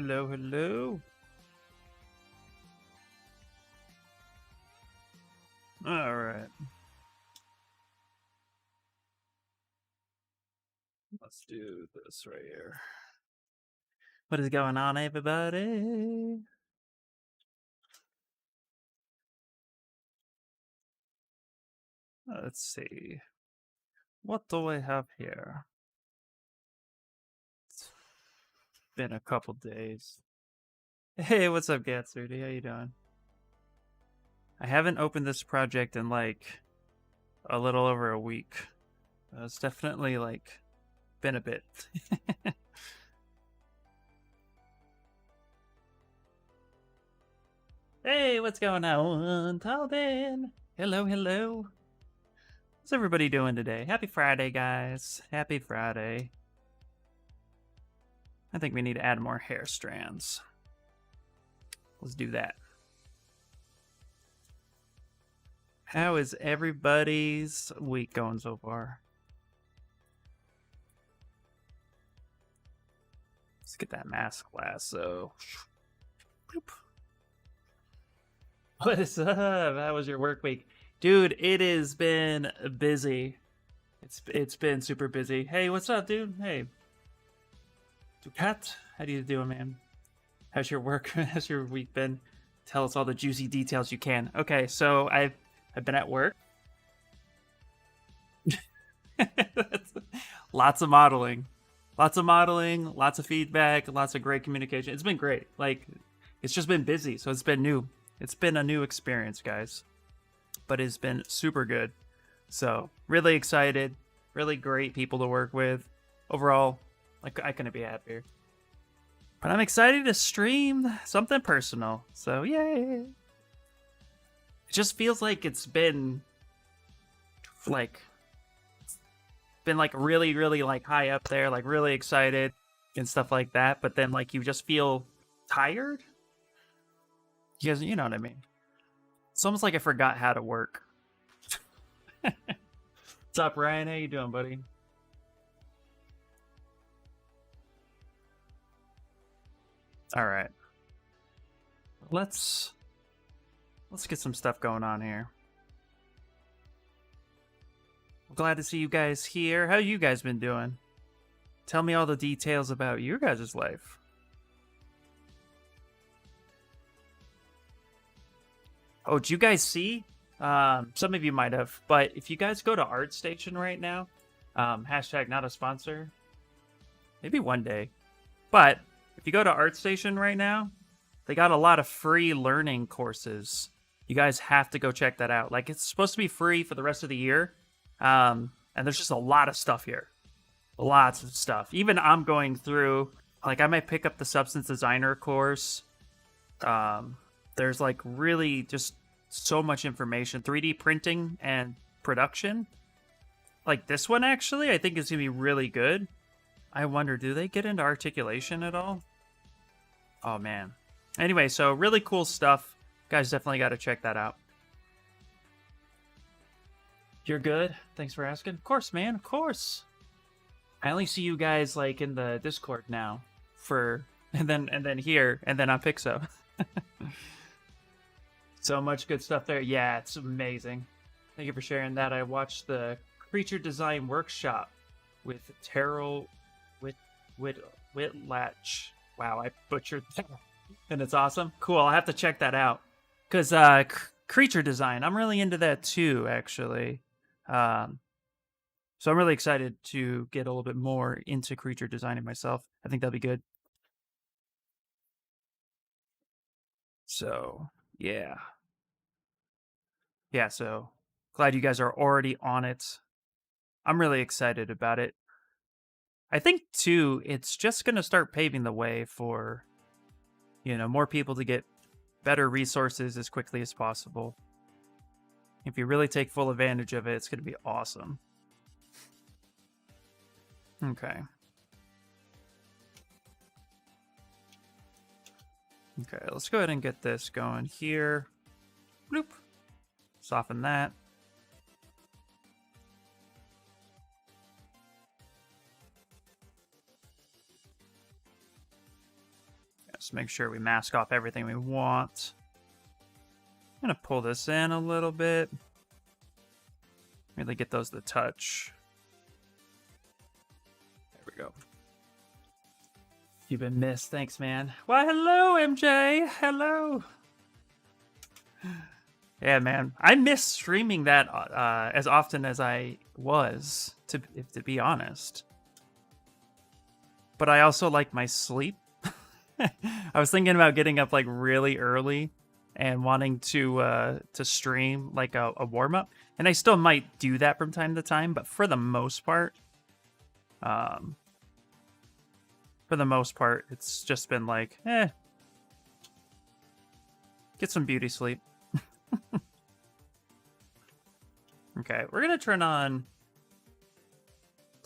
Hello, hello. All right. Let's do this right here. What is going on, everybody? Let's see. What do I have here? It's been a couple days. Hey, what's up, Gatsrudy? How you doing? I haven't opened this project in like a little over a week. It's definitely like been a bit. Hey, what's going on, Talbin? Hello, hello. How's everybody doing today? Happy Friday, guys. Happy Friday. I think we need to add more hair strands. Let's do that. How is everybody's week going so far? Let's get that mask lasso. Boop. What is up? How was your work week? Dude, it has been busy. It's been super busy. Hey, what's up, dude? Hey. Ducat, how you doing, man? How's your work? How's your week been? Tell us all the juicy details you can. Okay, so I've been at work. Lots of modeling. Lots of feedback, lots of great communication. It's been great. Like, it's just been busy, so it's been new. It's been a new experience, guys. But it's been super good. So, really excited. Really great people to work with. Overall, like, I couldn't be happier. But I'm excited to stream something personal. So, yay! It just feels like it's been like really, really like high up there, like really excited and stuff like that. But then like you just feel tired. You guys, you know what I mean? It's almost like I forgot how to work. What's up, Ryan? How you doing, buddy? All right. Let's get some stuff going on here. I'm glad to see you guys here. How you guys been doing? Tell me all the details about your guys' life. Oh, did you guys see? Some of you might have, but if you guys go to ArtStation right now, hashtag not a sponsor, maybe one day. But if you go to ArtStation right now, they got a lot of free learning courses. You guys have to go check that out. Like, it's supposed to be free for the rest of the year. And there's just a lot of stuff here. Lots of stuff. Even I'm going through, like, I might pick up the Substance Designer course. There's, like, really just so much information. 3D printing and production. Like, this one, actually, I think is going to be really good. I wonder, do they get into articulation at all? Oh, man. Anyway, so really cool stuff. Guys, definitely got to check that out. You're good? Thanks for asking. Of course, man. Of course. I only see you guys like in the Discord now and then here and then on Pixo. So much good stuff there. Yeah, it's amazing. Thank you for sharing that. I watched the creature design workshop with Terrell Whitlatch. Wow, I butchered that. And it's awesome. Cool. I'll have to check that out. Because creature design, I'm really into that too, actually. So I'm really excited to get a little bit more into creature designing myself. I think that'll be good. So, yeah. Yeah, so glad you guys are already on it. I'm really excited about it. I think, too, it's just going to start paving the way for, more people to get better resources as quickly as possible. If you really take full advantage of it, it's going to be awesome. Okay. Okay, let's go ahead and get this going here. Bloop. Soften that. Let's make sure we mask off everything we want. I'm gonna pull this in a little bit. Really get those to touch. There we go. You've been missed. Thanks, man. Why, hello, MJ. Hello. Yeah, man. I miss streaming that as often as I was, to be honest. But I also like my sleep. I was thinking about getting up like really early and wanting to stream like a warm up, and I still might do that from time to time. But for the most part, it's just been like, get some beauty sleep. Okay, we're gonna turn on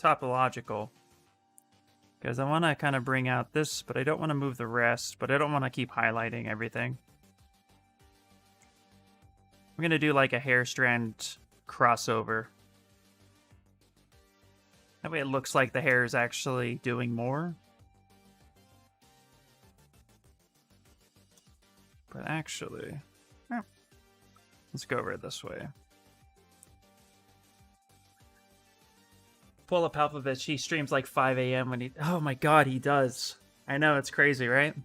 topological. Because I want to kind of bring out this, but I don't want to move the rest, but I don't want to keep highlighting everything. I'm going to do like a hair strand crossover. That way it looks like the hair is actually doing more. But actually, let's go over it this way. Pull up Alphabet. He streams like 5 a.m. when he... Oh my god, he does. I know, it's crazy, right?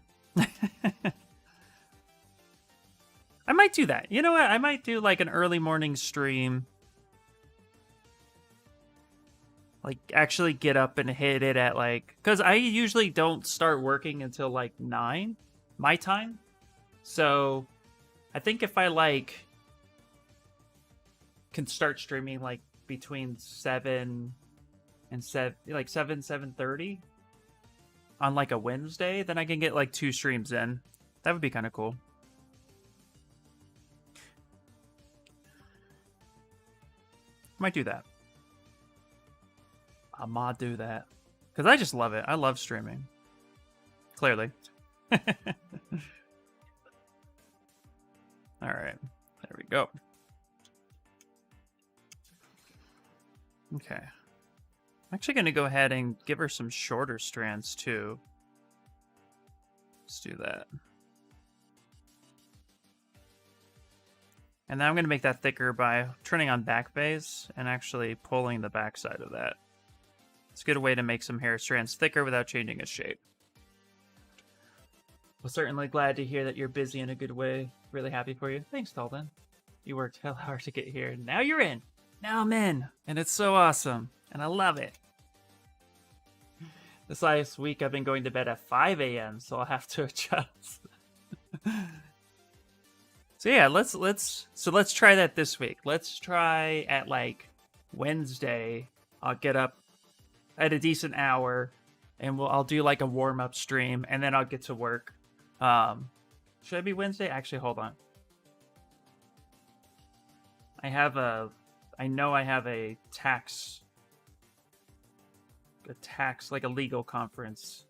I might do that. You know what? I might do like an early morning stream. Like, actually get up and hit it at like... Because I usually don't start working until like 9, my time. So, I think if I like... can start streaming like between 7... and 7:30 on like a Wednesday, then I can get like 2 streams in. That would be kind of cool. Might do that. I might do that because I just love it. I love streaming. Clearly. All right, there we go. Okay. I'm actually going to go ahead and give her some shorter strands, too. Let's do that. And then I'm going to make that thicker by turning on back base and actually pulling the back side of that. It's a good way to make some hair strands thicker without changing its shape. Well, certainly glad to hear that you're busy in a good way. Really happy for you. Thanks, Dalton. You worked hell hard to get here. Now you're in. Now I'm in. And it's so awesome. And I love it. This last week I've been going to bed at 5 a.m. so I'll have to adjust. So yeah, let's try that this week. Let's try at like Wednesday. I'll get up at a decent hour and I'll do like a warm-up stream and then I'll get to work. Should I be Wednesday? Actually, hold on. I know I have a tax, like a legal conference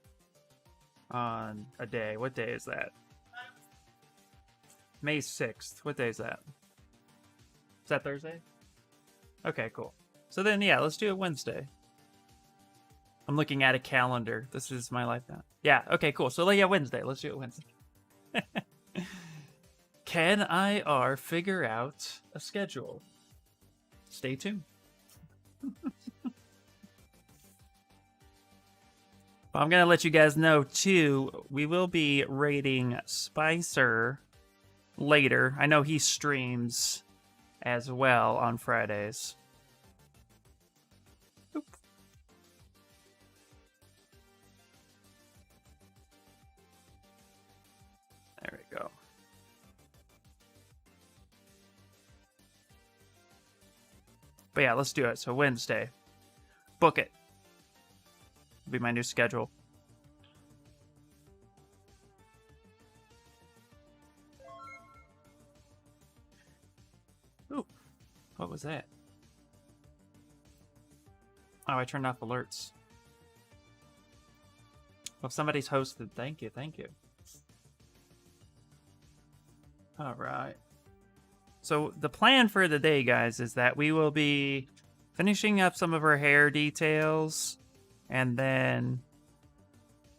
on a day. What day is that? May 6th. What day is that? Is that Thursday? Okay, cool. So then, yeah, let's do it Wednesday. I'm looking at a calendar. This is my life now. Yeah, okay, cool. So, yeah, Wednesday. Let's do it Wednesday. Can IR figure out a schedule? Stay tuned. I'm going to let you guys know, too, we will be rating Spicer later. I know he streams as well on Fridays. Oop. There we go. But yeah, let's do it. So Wednesday. Book it. It'll be my new schedule. Ooh. What was that? Oh, I turned off alerts. Well, if somebody's hosted, thank you, thank you. All right. So the plan for the day, guys, is that we will be finishing up some of her hair details, and then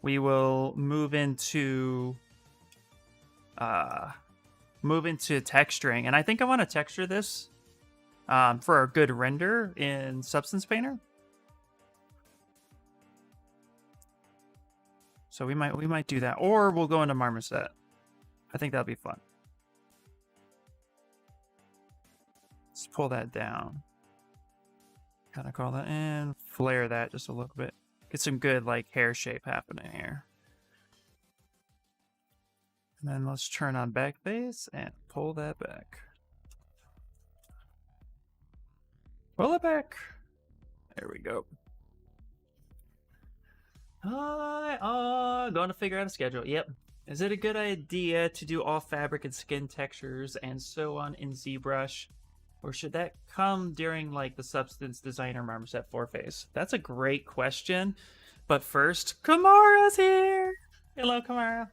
we will move into texturing. And I think I want to texture this for a good render in Substance Painter. So we might do that, or we'll go into Marmoset. I think that'll be fun. Let's pull that down. Kind of call that in, flare that just a little bit. Get some good like hair shape happening here. And then let's turn on backface and pull that back. Pull it back. There we go. Going to figure out a schedule. Yep. Is it a good idea to do all fabric and skin textures and so on in ZBrush? Or should that come during like the Substance Designer Marmoset 4 phase? That's a great question. But first, Kamara's here. Hello, Kamara.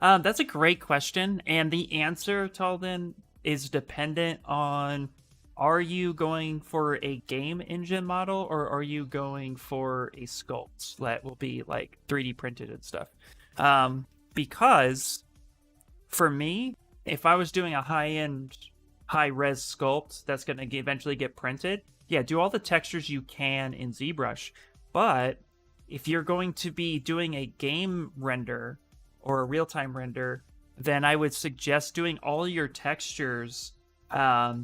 That's a great question. And the answer, Talden, is dependent on, are you going for a game engine model or are you going for a sculpt that will be like 3D printed and stuff? Because for me, if I was doing a high-end, high-res sculpt that's going to eventually get printed, yeah, do all the textures you can in ZBrush. But if you're going to be doing a game render or a real-time render, then I would suggest doing all your textures, all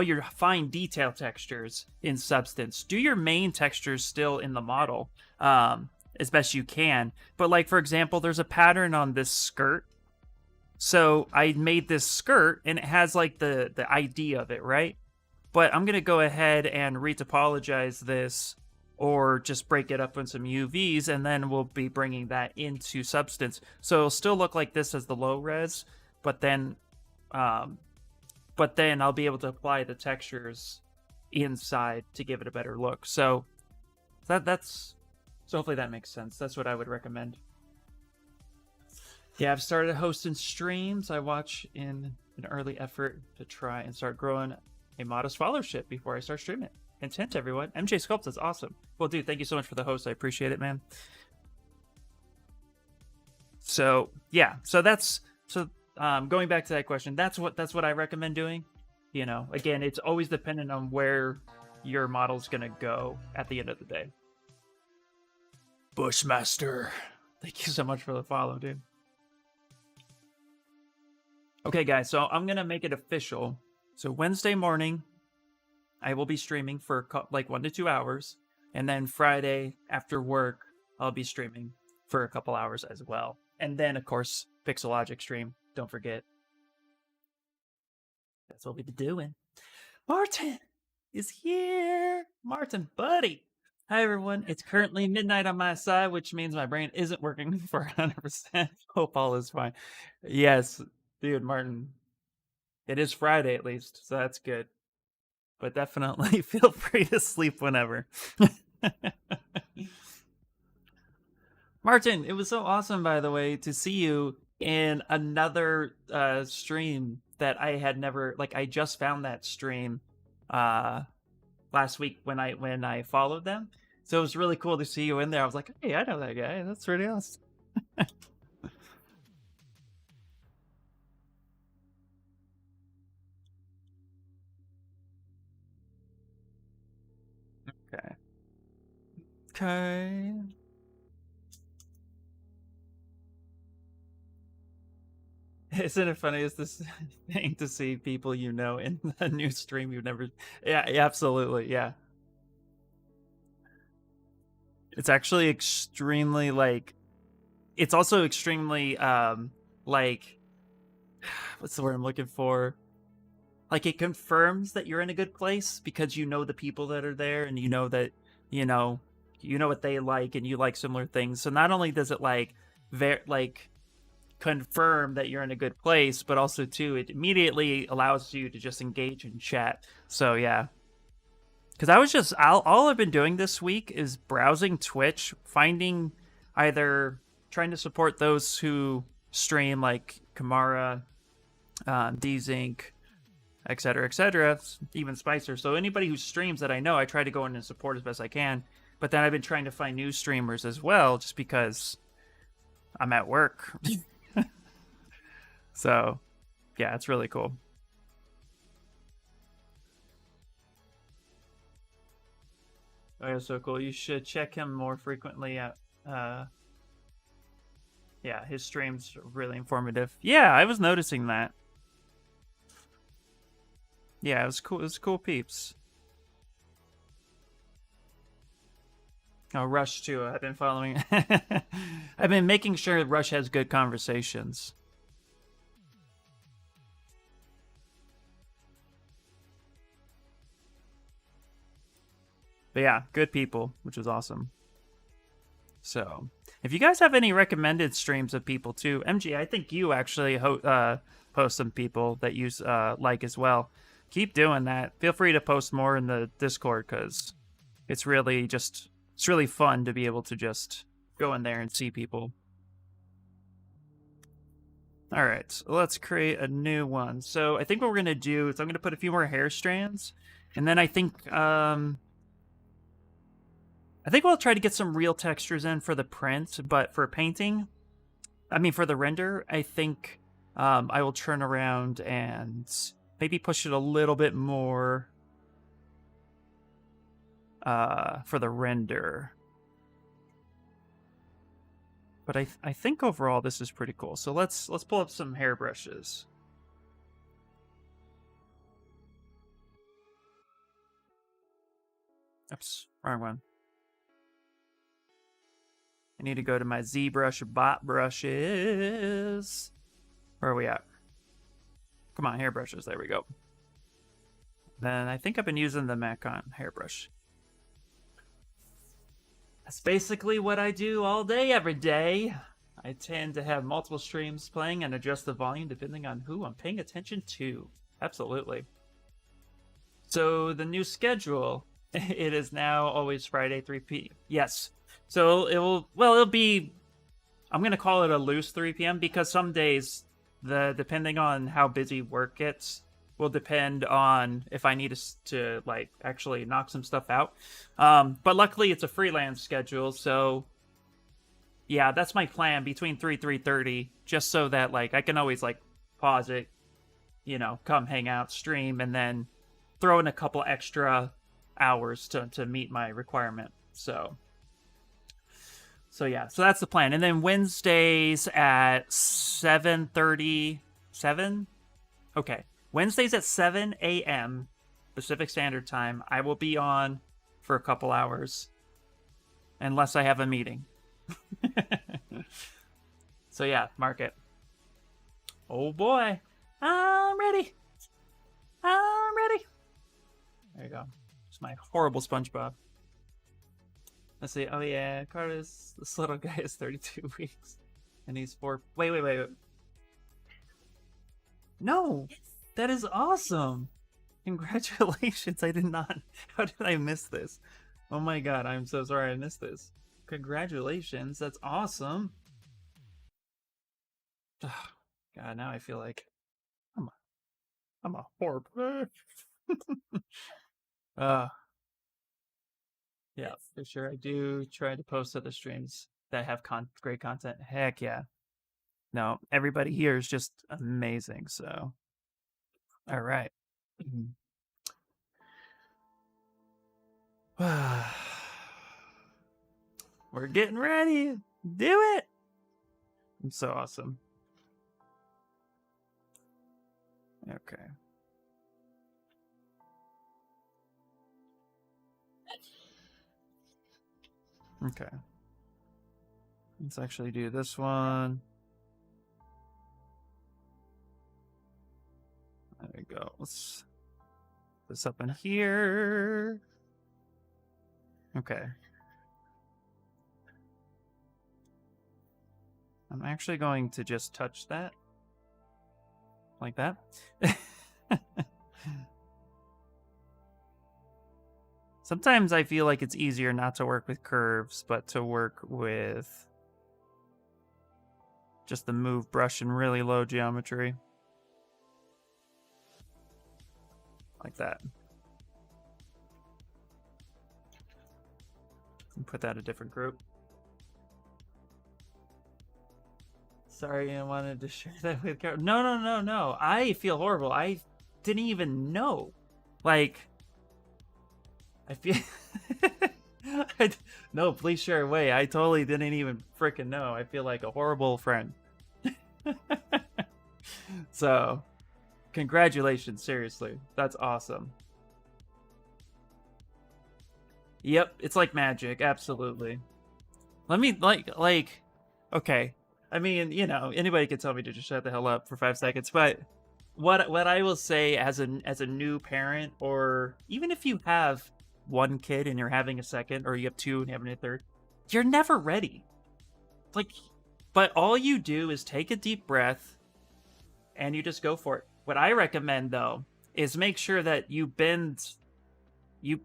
your fine detail textures in Substance. Do your main textures still in the model, as best you can. But like, for example, there's a pattern on this skirt. So I made this skirt and it has like the ID of it, right? But I'm going to go ahead and retopologize this or just break it up in some UVs, and then we'll be bringing that into Substance. So it'll still look like this as the low res, but then I'll be able to apply the textures inside to give it a better look. So so hopefully that makes sense. That's what I would recommend. Yeah, I've started hosting streams. I watch in an early effort to try and start growing a modest followership before I start streaming. Intent, everyone. MJ Sculpt is awesome. Well, dude, thank you so much for the host. I appreciate it, man. So yeah, going back to that question, that's what I recommend doing. You know, again, it's always dependent on where your model's gonna go at the end of the day. Bushmaster, thank you so much for the follow, dude. Okay, guys, so I'm gonna make it official. So Wednesday morning, I will be streaming for like 1 to 2 hours, and then Friday after work, I'll be streaming for a couple hours as well. And then, of course, Pixelogic stream. Don't forget. That's what we've been doing. Martin is here. Martin, buddy. Hi, everyone. It's currently midnight on my side, which means my brain isn't working for 100%. Hope all is fine. Yes, dude, Martin. It is Friday, at least, so that's good. But definitely feel free to sleep whenever. Martin, it was so awesome, by the way, to see you in another stream that I had never, like, I just found that stream last week when I followed them. So it was really cool to see you in there. I was like, hey, I know that guy. That's really awesome. Okay. Isn't it funny? Is this thing to see people you know in a new stream you've never? Yeah, absolutely, yeah. It's actually extremely like. It's also extremely like. What's the word I'm looking for? Like, it confirms that you're in a good place because you know the people that are there, and you know that you know what they like, and you like similar things. So not only does it like confirm that you're in a good place, but also too it immediately allows you to just engage in chat. So yeah, because I was just all I've been doing this week is browsing Twitch, finding either trying to support those who stream like Kamara, D-Zinc, etc., even Spicer. So anybody who streams that I know, I try to go in and support as best I can. But then I've been trying to find new streamers as well, just because I'm at work. So, yeah, it's really cool. Oh, yeah, so cool. You should check him more frequently at yeah, his streams are really informative. Yeah, I was noticing that. Yeah, it was cool. It was cool peeps. Oh, Rush too. I've been following. I've been making sure Rush has good conversations. But yeah, good people, which was awesome. So, if you guys have any recommended streams of people too, MG, I think you actually post some people that you like as well. Keep doing that. Feel free to post more in the Discord because it's really fun to be able to just go in there and see people. All right, so let's create a new one. So I think what we're gonna do is I'm gonna put a few more hair strands, and then I think we'll try to get some real textures in for the print, but for painting, I mean for the render, I think I will turn around and maybe push it a little bit more for the render. But I think overall this is pretty cool. So let's pull up some hairbrushes. Oops, wrong one. I need to go to my ZBrush bot brushes. Where are we at? Come on, hairbrushes. There we go. Then I think I've been using the Macon hairbrush. That's basically what I do all day, every day. I tend to have multiple streams playing and adjust the volume depending on who I'm paying attention to. Absolutely. So the new schedule, it is now always Friday 3 p.m. Yes. So it'll be, I'm going to call it a loose 3 p.m. because some days, depending on how busy work gets, will depend on if I need to like actually knock some stuff out. But luckily it's a freelance schedule, so yeah, that's my plan between 3:30, just so that like I can always like pause it, come hang out, stream, and then throw in a couple extra hours to meet my requirement. So yeah, so that's the plan. And then Wednesdays at 7:37. Okay. Wednesdays at 7 a.m. Pacific Standard Time, I will be on for a couple hours. Unless I have a meeting. So yeah, mark it. Oh boy. I'm ready. I'm ready. There you go. It's my horrible SpongeBob. Let's see. Oh yeah, Carter's, this little guy is 32 weeks. And he's 4. Wait. No! That is awesome! Congratulations, I did not... How did I miss this? Oh my god, I'm so sorry I missed this. Congratulations, that's awesome! Oh, god, now I feel like... I'm a horrible... Yeah, for sure. I do try to post other streams that have great content. Heck yeah. No, everybody here is just amazing, so... All right. We're getting ready. Do it. I'm so awesome. Okay. Okay. Let's actually do this one. There we go. Let's put this up in here. Okay. I'm actually going to just touch that. Like that. Sometimes I feel like it's easier not to work with curves, but to work with just the move brush and really low geometry. Like that. Put that in a different group. Sorry, I wanted to share that with Carol. No. I feel horrible. I didn't even know. Like, I feel... No, please share away. I totally didn't even freaking know. I feel like a horrible friend. So, congratulations, seriously. That's awesome. Yep, it's like magic, absolutely. Let me, okay. I mean, you know, anybody can tell me to just shut the hell up for 5 seconds, but what I will say as a new parent, or even if you have one kid and you're having a second, or you have two and having a third, you're never ready. Like, but all you do is take a deep breath and you just go for it. What I recommend though is make sure that you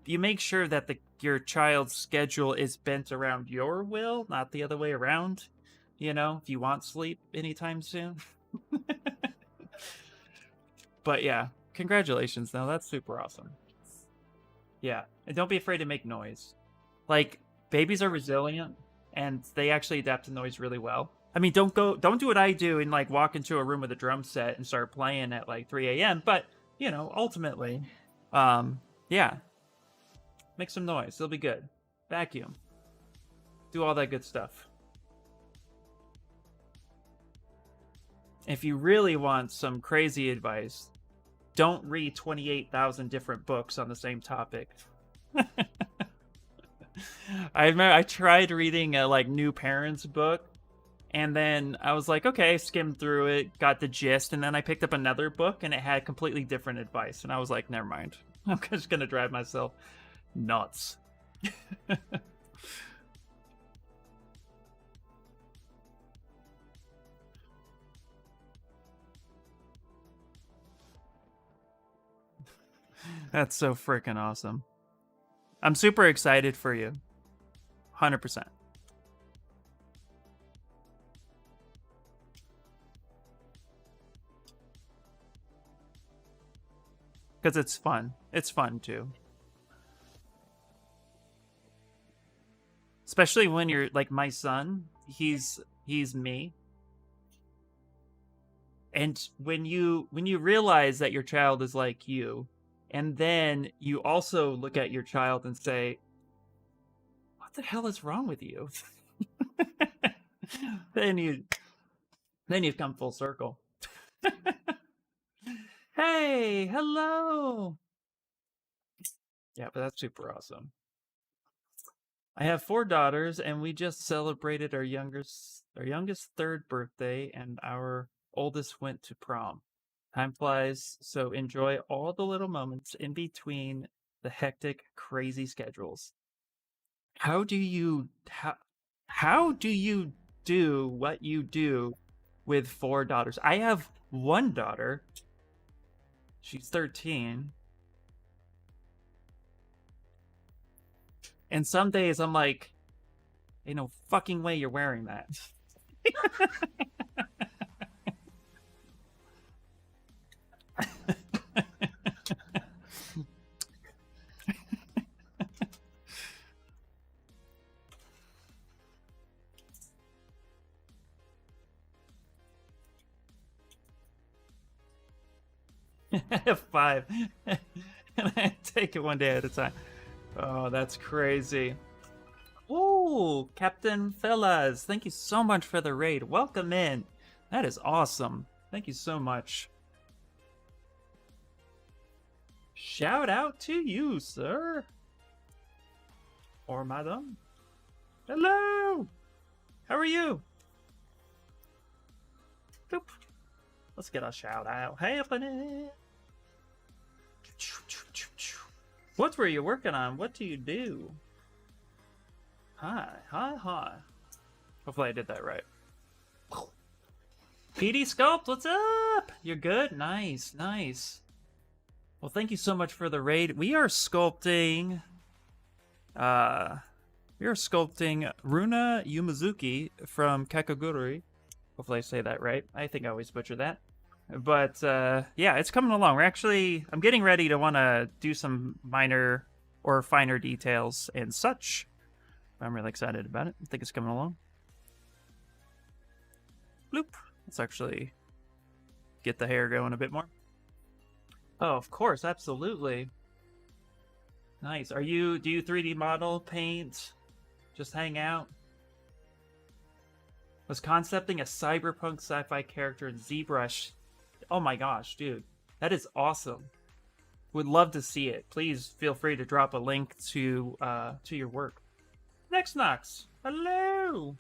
make sure that your child's schedule is bent around your will, not the other way around. You know, if you want sleep anytime soon. But yeah, congratulations though. That's super awesome. Yeah, and don't be afraid to make noise. Like, babies are resilient and they actually adapt to noise really well. I mean, don't do what I do and like walk into a room with a drum set and start playing at like 3 a.m. But, you know, ultimately, yeah, make some noise. It'll be good. Vacuum. Do all that good stuff. If you really want some crazy advice, don't read 28,000 different books on the same topic. I remember I tried reading a like new parents book, and then I was like, okay, skimmed through it, got the gist, and then I picked up another book and it had completely different advice, and I was like, never mind. I'm just gonna drive myself nuts. That's so freaking awesome. I'm super excited for you. 100%. Because it's fun. It's fun too. Especially when you're like my son, he's me. And when you realize that your child is like you, and then you also look at your child and say, what the hell is wrong with you? then you've come full circle. Hey, hello. Yeah, but that's super awesome. I have 4 daughters, and we just celebrated our youngest 3rd birthday, and our oldest went to prom. Time flies, so enjoy all the little moments in between the hectic, crazy schedules. How do you do what you do with 4 daughters? I have 1 daughter. She's 13. And some days I'm like, ain't no fucking way you're wearing that. 5. And I take it one day at a time. Oh, that's crazy. Ooh, Captain Fellas, thank you so much for the raid. Welcome in. That is awesome. Thank you so much. Shout out to you, sir. Or madam. Hello. How are you? Boop. Let's get a shout out happening. What were you working on? What do you do? Hi. Hopefully I did that right. PD Sculpt, what's up? You're good? Nice. Well, thank you so much for the raid. We are sculpting Runa Yomozuki from Kakaguri. Hopefully I say that right. I think I always butcher that. But yeah, it's coming along. I'm getting ready to want to do some minor or finer details and such. I'm really excited about it. I think it's coming along. Bloop. Let's actually get the hair going a bit more. Oh, of course, absolutely. Nice. Do you 3D model, paint, just hang out? Was concepting a cyberpunk sci-fi character in Zbrush. Oh my gosh, dude. That is awesome. Would love to see it. Please feel free to drop a link to your work. Next Knox. Hello.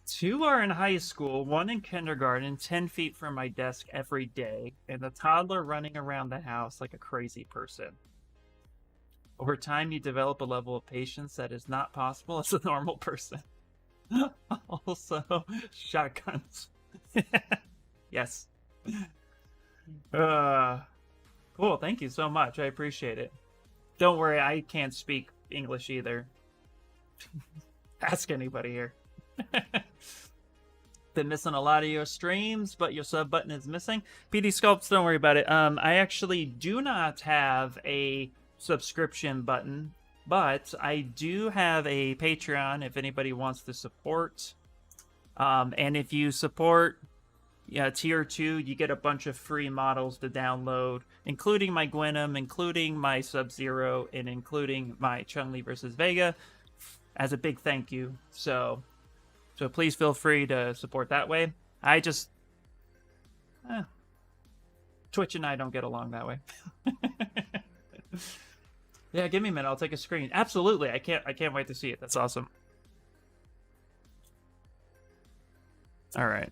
Two are in high school, one in kindergarten, 10 feet from my desk every day, and a toddler running around the house like a crazy person. Over time, you develop a level of patience that is not possible as a normal person. Also, shotguns. Yes. Cool, thank you so much. I appreciate it. Don't worry, I can't speak English either. Ask anybody here. Been missing a lot of your streams, but your sub button is missing. PD Sculpts, don't worry about it. I actually do not have a subscription button, but I do have a Patreon if anybody wants to support. And if you support tier 2, you get a bunch of free models to download, including my Gwenum, including my Sub-Zero, and including my Chun-Li versus Vega as a big thank you. So please feel free to support that way. I just Twitch and I don't get along that way. Yeah, give me a minute. I'll take a screen. Absolutely. I can't wait to see it. That's awesome. All right.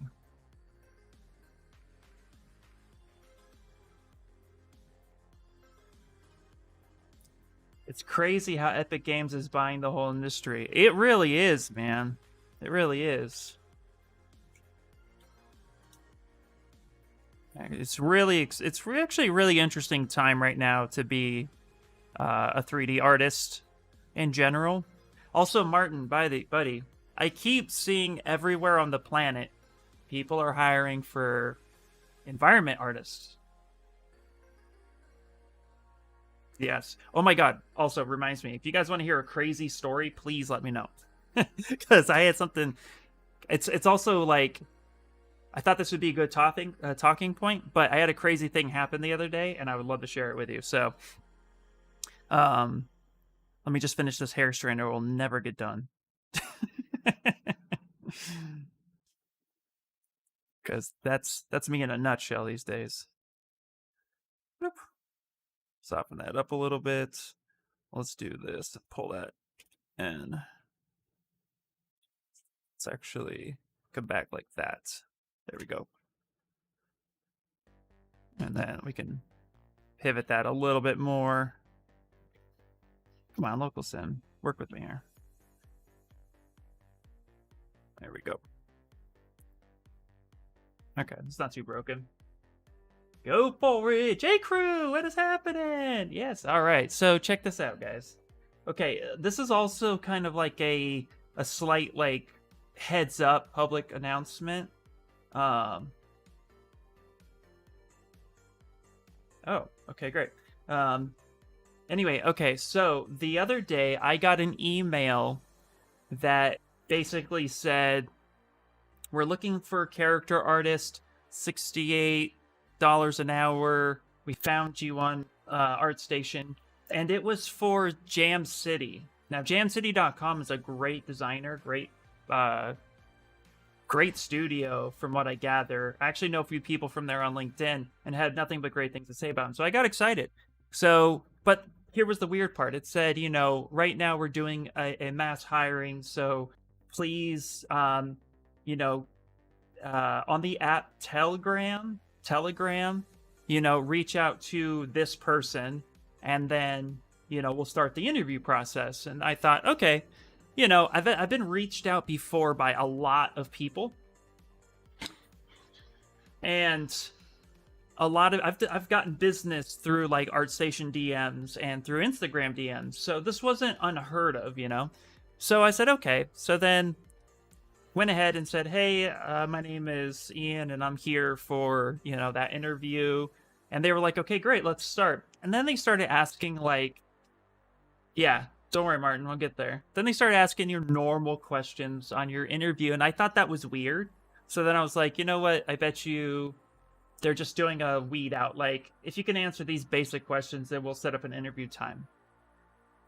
It's crazy how Epic Games is buying the whole industry. It really is, man. It really is. It's actually a really interesting time right now to be a 3D artist in general. Also, Martin, buddy, I keep seeing everywhere on the planet people are hiring for environment artists. Yes. Oh my god. Also, reminds me, if you guys want to hear a crazy story, please let me know. Because I had something. It's also like, I thought this would be a good talking point, but I had a crazy thing happen the other day, and I would love to share it with you. So, let me just finish this hair strand, or it will never get done. Because that's me in a nutshell these days. Boop. Soften that up a little bit. Let's do this. Pull that in. Let's actually come back like that. There we go. And then we can pivot that a little bit more. Come on, local sim. Work with me here. There we go. Okay, it's not too broken. Go for it! J-Crew, what is happening? Yes, alright, so check this out, guys. Okay, this is also kind of like a slight, like, heads up public announcement. Oh, okay, great. Anyway, okay, so the other day I got an email that basically said, we're looking for a character artist, $68 an hour. We found you on ArtStation. And it was for Jam City. Now, jamcity.com is a great designer, great studio from what I gather. I actually know a few people from there on LinkedIn and had nothing but great things to say about them. So I got excited. So, but here was the weird part. It said, you know, right now we're doing a mass hiring. So please, you know, on the app Telegram, you know, reach out to this person, and then, you know, we'll start the interview process. And I thought, okay, you know, I've been reached out before by a lot of people, and a lot of I've gotten business through like ArtStation DMs and through Instagram DMs, so this wasn't unheard of, you know. So I said, okay. So then went ahead and said, hey, my name is Ian, and I'm here for, you know, that interview. And they were like, okay, great, let's start. And then they started asking, like, yeah, don't worry, Martin, we'll get there. Then they started asking your normal questions on your interview, and I thought that was weird. So then I was like, you know what? I bet you they're just doing a weed out. Like, if you can answer these basic questions, then we'll set up an interview time.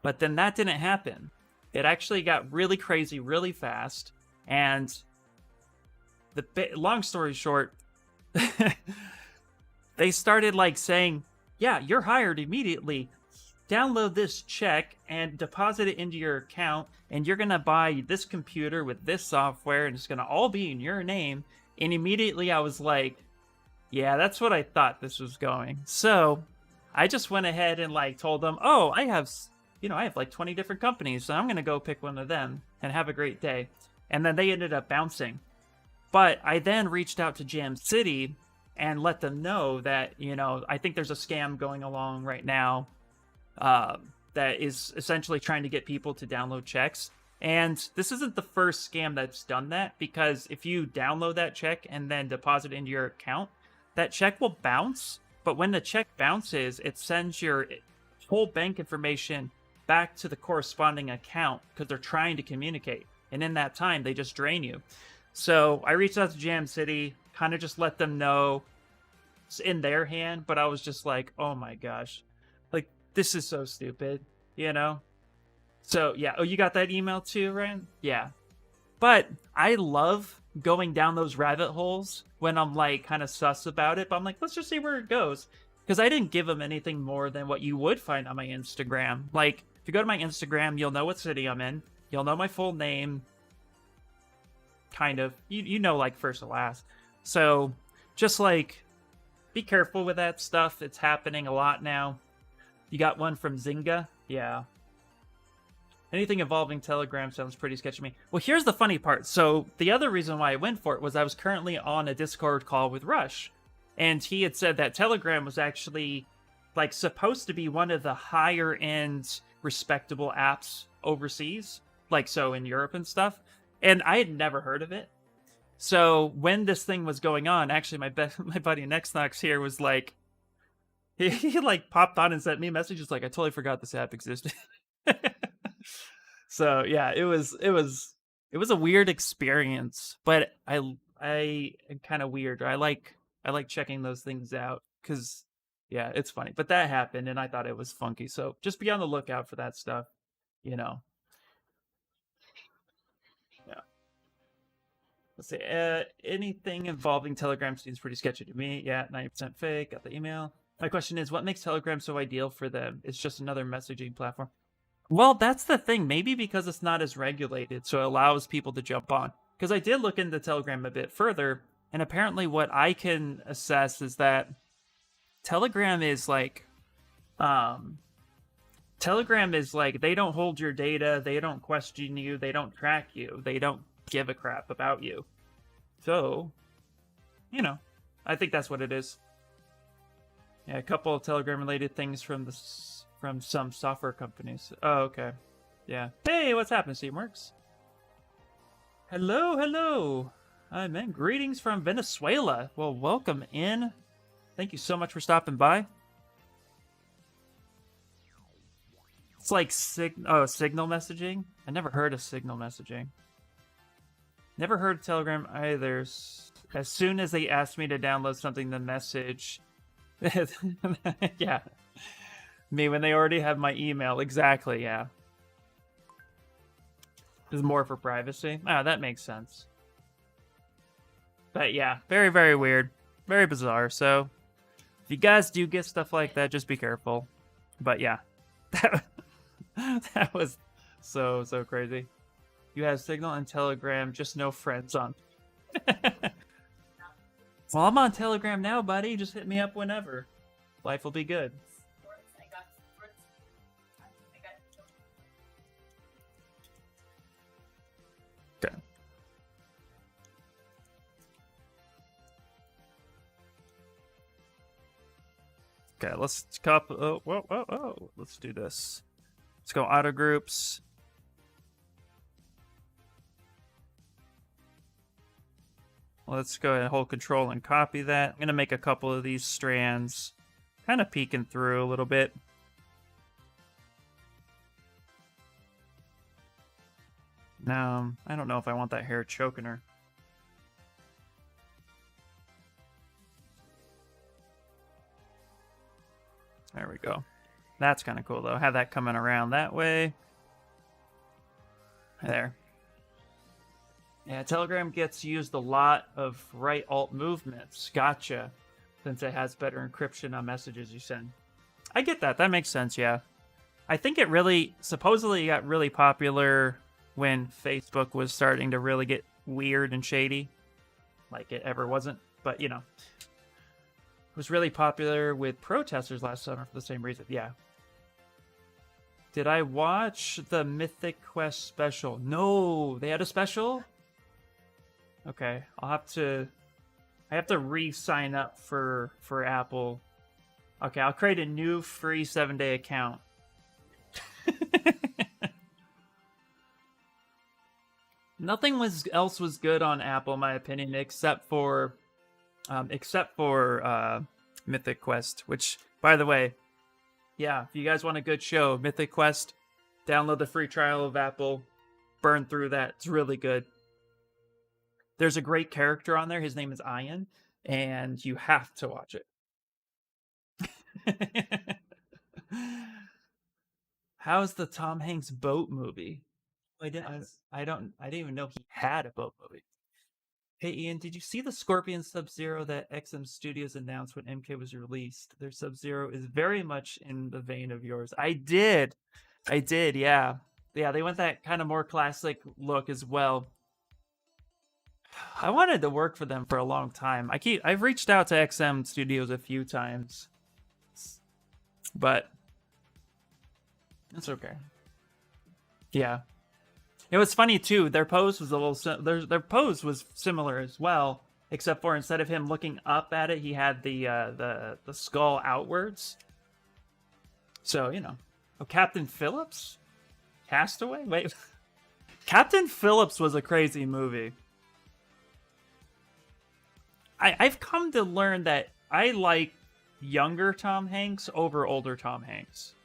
But then that didn't happen. It actually got really crazy really fast. And long story short, they started like saying, yeah, you're hired immediately. Download this check and deposit it into your account, and you're going to buy this computer with this software, and it's going to all be in your name. And immediately I was like, yeah, that's what I thought this was going. So I just went ahead and like told them, oh, I have like 20 different companies, so I'm going to go pick one of them and have a great day. And then they ended up bouncing. But I then reached out to Jam City and let them know that, I think there's a scam going along right now that is essentially trying to get people to download checks. And this isn't the first scam that's done that, because if you download that check and then deposit into your account, that check will bounce. But when the check bounces, it sends your whole bank information back to the corresponding account because they're trying to communicate. And in that time, they just drain you. So I reached out to Jam City, kind of just let them know it's in their hand. But I was just like, oh my gosh, like, this is so stupid, So yeah. Oh, you got that email too, Ryan? Yeah. But I love going down those rabbit holes when I'm like kind of sus about it. But I'm like, let's just see where it goes. Because I didn't give them anything more than what you would find on my Instagram. Like, if you go to my Instagram, you'll know what city I'm in. You'll know my full name. Kind of. You know, like, first to last. So, just, like, be careful with that stuff. It's happening a lot now. You got one from Zynga? Yeah. Anything involving Telegram sounds pretty sketchy to me. Well, here's the funny part. So, the other reason why I went for it was I was currently on a Discord call with Rush. And he had said that Telegram was actually, like, supposed to be one of the higher-end, respectable apps overseas. Like, so in Europe and stuff. And I had never heard of it. So when this thing was going on, actually my buddy Nexnox here was like, he like popped on and sent me messages like, I totally forgot this app existed. So yeah, it was a weird experience, but I am kind of weird. I like checking those things out because yeah, it's funny. But that happened and I thought it was funky. So just be on the lookout for that stuff, Yeah. Let's see. Anything involving Telegram seems pretty sketchy to me. Yeah, 90% fake. Got the email. My question is, what makes Telegram so ideal for them? It's just another messaging platform. Well, that's the thing. Maybe because it's not as regulated, so it allows people to jump on. Because I did look into Telegram a bit further, and apparently what I can assess is that Telegram is like, they don't hold your data, they don't question you, they don't track you, they don't give a crap about you. So, I think that's what it is. Yeah, a couple of Telegram-related things from some software companies. Oh, okay. Yeah. Hey, what's happening, Steamworks? Hello. Man, greetings from Venezuela. Well, welcome in. Thank you so much for stopping by. It's like signal messaging? I never heard of signal messaging. Never heard of Telegram either. As soon as they asked me to download something, the message... yeah. Me, when they already have my email. Exactly, yeah. It's more for privacy. Ah, that makes sense. But yeah, very, very weird. Very bizarre. So, if you guys do get stuff like that, just be careful. But yeah. That was so crazy. You have Signal and Telegram, just no friends on. Well, I'm on Telegram now, buddy. Just hit me up whenever. Life will be good. Okay. Okay, let's copy. Oh, whoa. Let's do this. Let's go auto groups. Let's go ahead and hold control and copy that. I'm going to make a couple of these strands kind of peeking through a little bit. No, I don't know if I want that hair choking her. There we go. That's kind of cool, though. Have that coming around that way. There. Yeah, Telegram gets used a lot of right alt movements. Gotcha. Since it has better encryption on messages you send. I get that. That makes sense, yeah. I think it really, supposedly got really popular when Facebook was starting to really get weird and shady. Like it ever wasn't. But, you know. It was really popular with protesters last summer for the same reason. Yeah. Did I watch the Mythic Quest special? No, they had a special? Okay, I have to re-sign up for Apple. Okay, I'll create a new free 7-day account. Nothing else was good on Apple, in my opinion, except for Mythic Quest, which, by the way, yeah, if you guys want a good show, Mythic Quest, download the free trial of Apple, burn through that. It's really good. There's a great character on there. His name is Ian, and you have to watch it. How's the Tom Hanks boat movie? I didn't even know he had a boat movie. Hey Ian, did you see the Scorpion Sub-Zero that XM Studios announced when MK was released? Their Sub-Zero is very much in the vein of yours. I did, yeah. Yeah, they went that kind of more classic look as well. I wanted to work for them for a long time. I've reached out to XM Studios a few times, but it's okay. Yeah, it was funny too. Their pose was a little. Their pose was similar as well, except for instead of him looking up at it, he had the skull outwards. So you know, oh, Captain Phillips, Castaway. Wait, Captain Phillips was a crazy movie. I've come to learn that I like younger Tom Hanks over older Tom Hanks.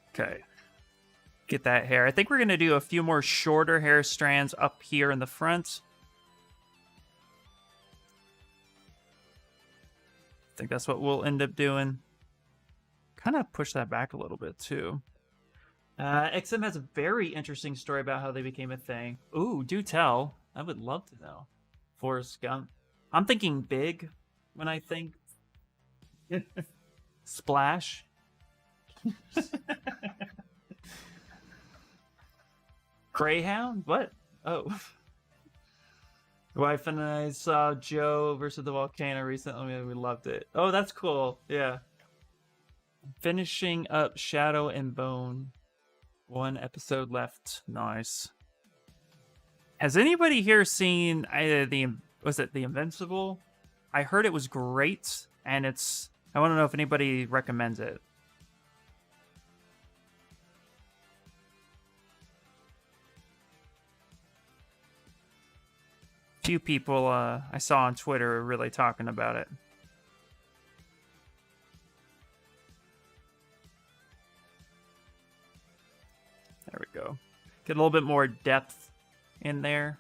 Okay. Get that hair. I think we're going to do a few more shorter hair strands up here in the front. I think that's what we'll end up doing. Kind of push that back a little bit, too. XM has a very interesting story about how they became a thing. Ooh, do tell. I would love to know. Forrest Gump. I'm thinking big when I think Splash. Greyhound? What? Oh. Wife and I saw Joe versus the volcano recently. We loved it. Oh, that's cool. Yeah. Finishing up Shadow and Bone. 1 episode left. Nice. Has anybody here seen was it The Invincible? I heard it was great, and I want to know if anybody recommends it. Few people I saw on Twitter are really talking about it. There we go. Get a little bit more depth in there.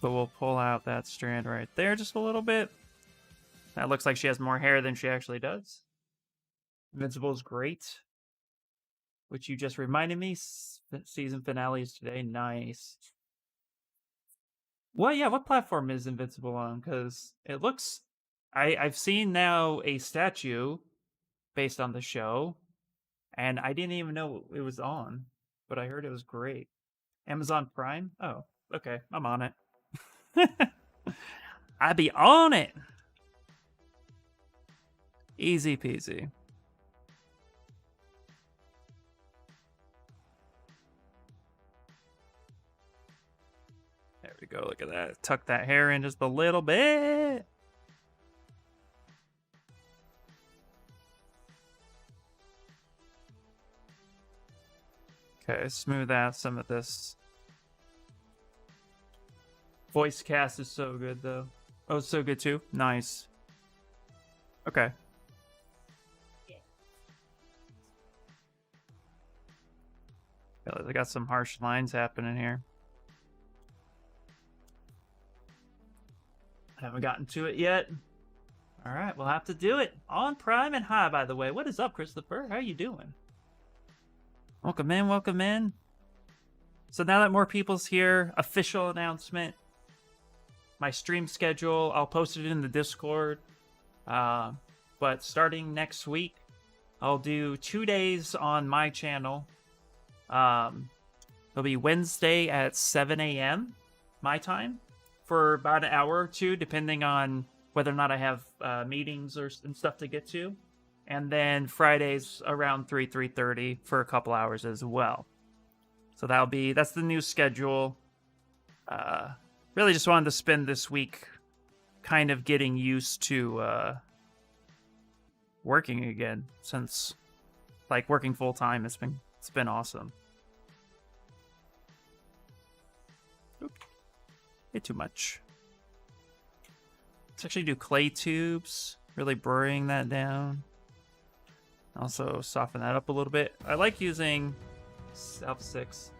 But we'll pull out that strand right there just a little bit. That looks like she has more hair than she actually does. Invincible is great. Which you just reminded me. Season finale is today. Nice. Well, yeah, what platform is Invincible on? Because it looks... I've seen now a statue based on the show. And I didn't even know it was on. But I heard it was great. Amazon Prime? Oh, okay. I'm on it. I be on it. Easy peasy. There we go. Look at that. Tuck that hair in just a little bit. Okay, smooth out some of this Voice cast is so good, though. Oh, it's so good, too? Nice. Okay. I got some harsh lines happening here. Haven't gotten to it yet. All right, we'll have to do it. On Prime and High, by the way. What is up, Christopher? How you doing? Welcome in, welcome in. So now that more people's here, official announcement. My stream schedule, I'll post it in the Discord. But starting next week, I'll do 2 days on my channel. It'll be Wednesday at 7 a.m. my time for about an hour or two, depending on whether or not I have meetings and stuff to get to. And then Fridays around 3:30 for a couple hours as well. So that's the new schedule. Really just wanted to spend this week kind of getting used to working again, since like working full time it's been awesome. Oop. Way too much. Let's actually do clay tubes, really burrowing that down. Also soften that up a little bit. I like using F6.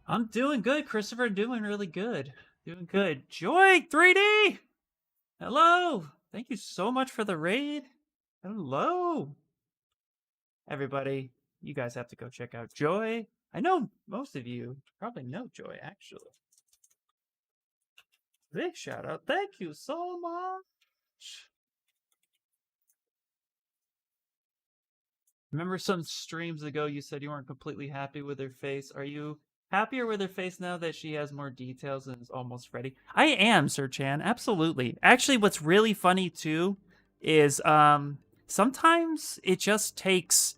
I'm doing good, Christopher. Doing really good. Doing good. Joy 3D! Hello! Thank you so much for the raid. Hello! Everybody, you guys have to go check out Joy. I know most of you probably know Joy, actually. Big shout out. Thank you so much. Remember some streams ago you said you weren't completely happy with her face. Are you happier with her face now that she has more details and is almost ready? I am, Sir Chan. Absolutely. Actually, what's really funny too is sometimes it just takes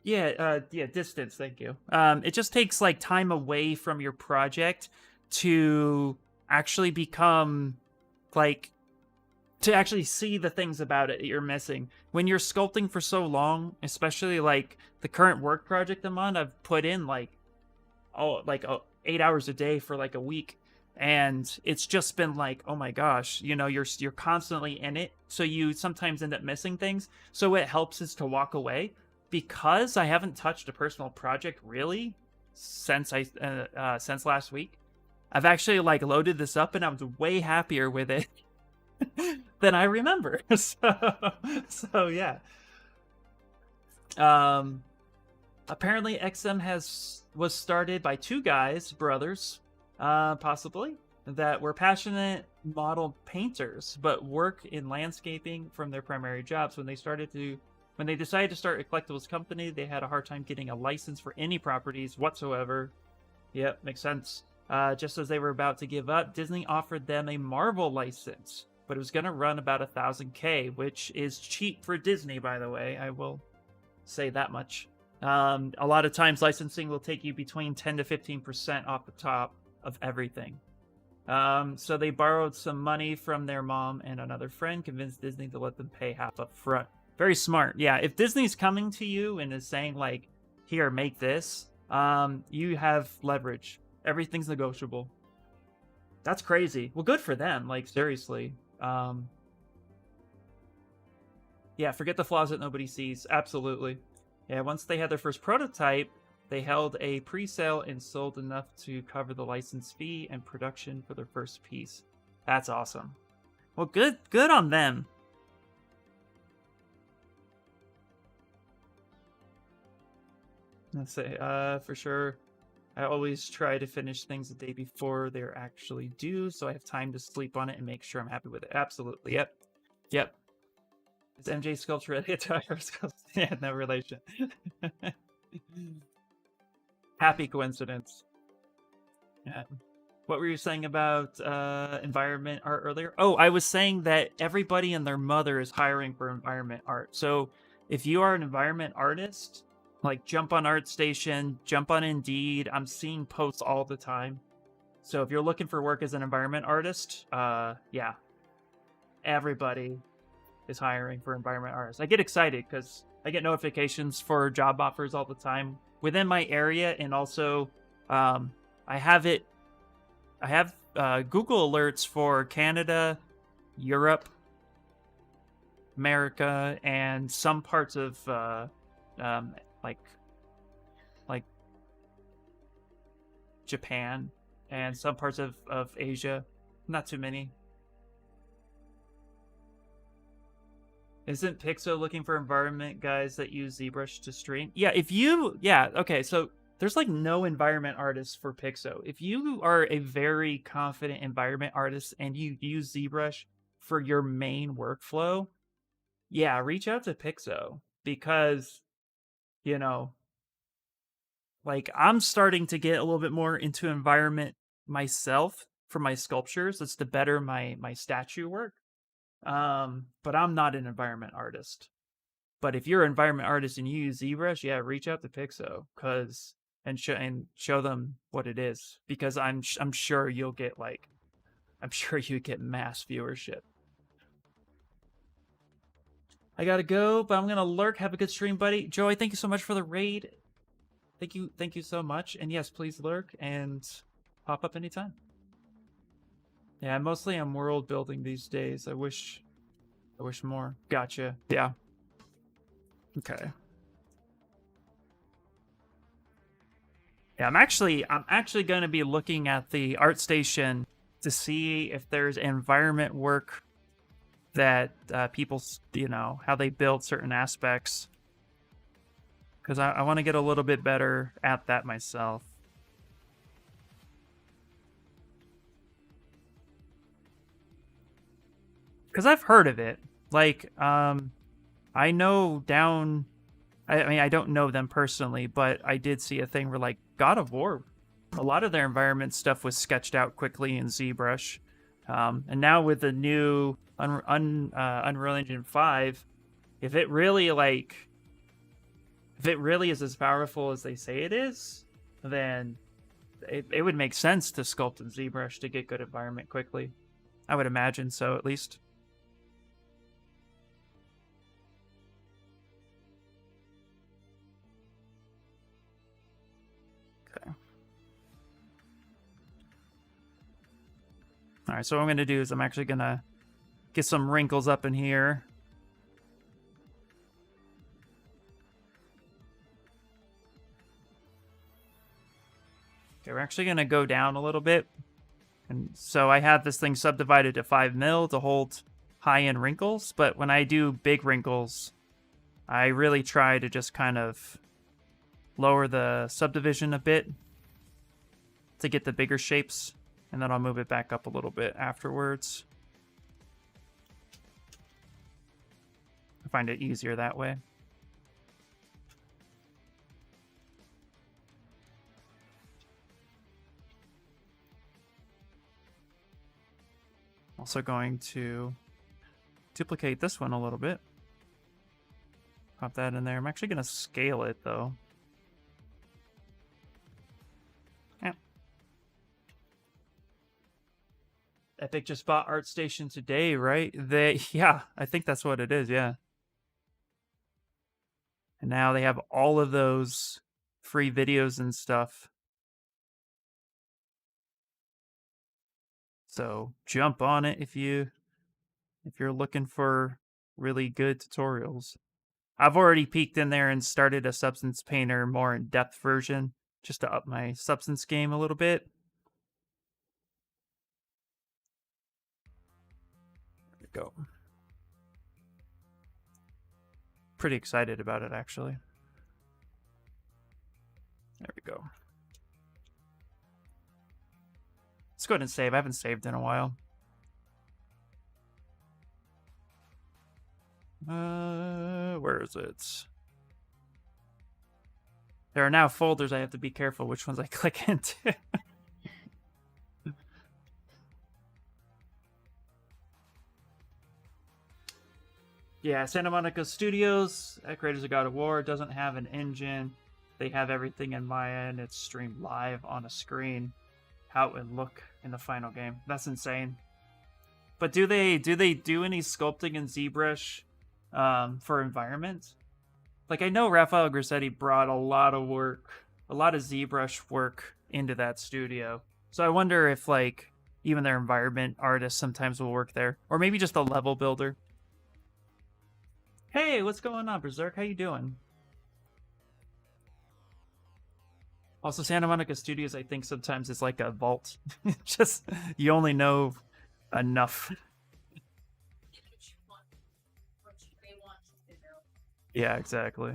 distance, thank you. It just takes like time away from your project to actually become like to actually see the things about it that you're missing. When you're sculpting for so long, especially like the current work project I'm on, I've put in like 8 hours a day for like a week, and it's just been like, oh my gosh, you know, you're constantly in it, so you sometimes end up missing things. So what helps is to walk away, because I haven't touched a personal project really since since last week. I've actually like loaded this up and I was way happier with it than I remember. So yeah. Apparently XM was started by two brothers, possibly, that were passionate model painters, but work in landscaping from their primary jobs. When they decided to start a collectibles company, they had a hard time getting a license for any properties whatsoever. Yep, makes sense. Just as they were about to give up, Disney offered them a Marvel license, but it was going to run about $1,000K, which is cheap for Disney, by the way. I will say that much. A lot of times licensing will take you between 10 to 15% off the top of everything. So they borrowed some money from their mom and another friend, convinced Disney to let them pay half up front. Very smart. Yeah, if Disney's coming to you and is saying like, here, make this, you have leverage. Everything's negotiable. That's crazy. Well, good for them. Like, seriously. Yeah, forget the flaws that nobody sees. Absolutely. Yeah, once they had their first prototype, they held a pre-sale and sold enough to cover the license fee and production for their first piece. That's awesome. Well, good on them. Let's say, for sure. I always try to finish things the day before they're actually due, so I have time to sleep on it and make sure I'm happy with it. Absolutely. Yep. Is MJ sculpture ready to hire sculpture? Yeah, no relation. Happy coincidence. Yeah. What were you saying about environment art earlier? Oh, I was saying that everybody and their mother is hiring for environment art. So if you are an environment artist, like jump on ArtStation, jump on Indeed. I'm seeing posts all the time. So if you're looking for work as an environment artist, yeah, everybody is hiring for environment artists. I get excited because I get notifications for job offers all the time within my area, and also I have it I have Google alerts for Canada, Europe, America, and some parts of like Japan and some parts of Asia. Not too many. Isn't Pixo looking for environment guys that use Zbrush to stream? Yeah, okay, so there's like no environment artists for Pixo. If you are a very confident environment artist and you use Zbrush for your main workflow, yeah, reach out to Pixo because, you know, like I'm starting to get a little bit more into environment myself for my sculptures. It's to better my statue work. But I'm not an environment artist. But if you're an environment artist and you use ZBrush, yeah, reach out to Pixo and show them what it is because I'm sure you'll get I'm sure you get mass viewership. I gotta go, but I'm gonna lurk. Have a good stream, buddy. Joey, thank you so much for the raid. Thank you so much. And yes, please lurk and pop up anytime. Yeah, mostly I'm world building these days. I wish more. Gotcha. Yeah. Okay. Yeah, I'm actually going to be looking at the art station to see if there's environment work that people, how they build certain aspects. Because I want to get a little bit better at that myself. Because I've heard of it. Like, I know down... I mean, I don't know them personally, but I did see a thing where, like, God of War, a lot of their environment stuff was sketched out quickly in ZBrush. And now with the new Unreal Engine 5, if it really is as powerful as they say it is, then it would make sense to sculpt in ZBrush to get good environment quickly. I would imagine so, at least. Okay. All right, so what I'm going to do is I'm actually going to get some wrinkles up in here. Okay, we're actually going to go down a little bit. And so I have this thing subdivided to 5 mil to hold high-end wrinkles. But when I do big wrinkles, I really try to just kind of lower the subdivision a bit to get the bigger shapes. And then I'll move it back up a little bit afterwards. I find it easier that way. Also going to duplicate this one a little bit. Pop that in there. I'm actually going to scale it though. Yeah. Epic just bought ArtStation today, right? Yeah, I think that's what it is, yeah. And now they have all of those free videos and stuff. So jump on it if you're looking for really good tutorials. I've already peeked in there and started a Substance Painter more in-depth version just to up my Substance game a little bit. There we go. Pretty excited about it, actually. There we go. Let's go ahead and save. I haven't saved in a while. Where is it? There are now folders. I have to be careful which ones I click into. Yeah, Santa Monica Studios, Creators of God of War, doesn't have an engine. They have everything in Maya, and it's streamed live on a screen. How it would look in the final game. That's insane. But do they do any sculpting in ZBrush for environment? Like, I know Raffaele Grassetti brought a lot of ZBrush work into that studio. So I wonder if, like, even their environment artists sometimes will work there. Or maybe just a level builder. Hey, what's going on, Berserk? How you doing? Also, Santa Monica Studios, I think sometimes is like a vault. Just, you only know enough. Yeah, exactly.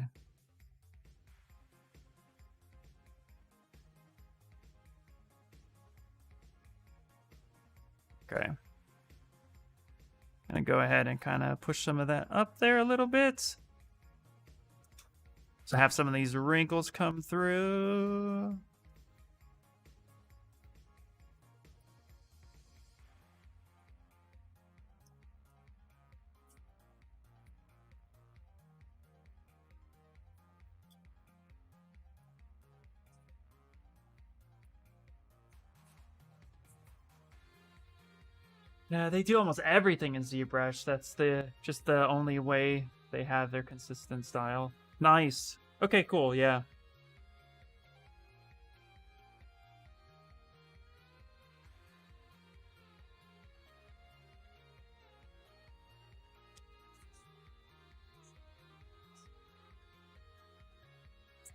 Okay. Gonna go ahead and kind of push some of that up there a little bit. So have some of these wrinkles come through. Yeah, they do almost everything in ZBrush. That's just the only way they have their consistent style. Nice. Okay, cool. Yeah.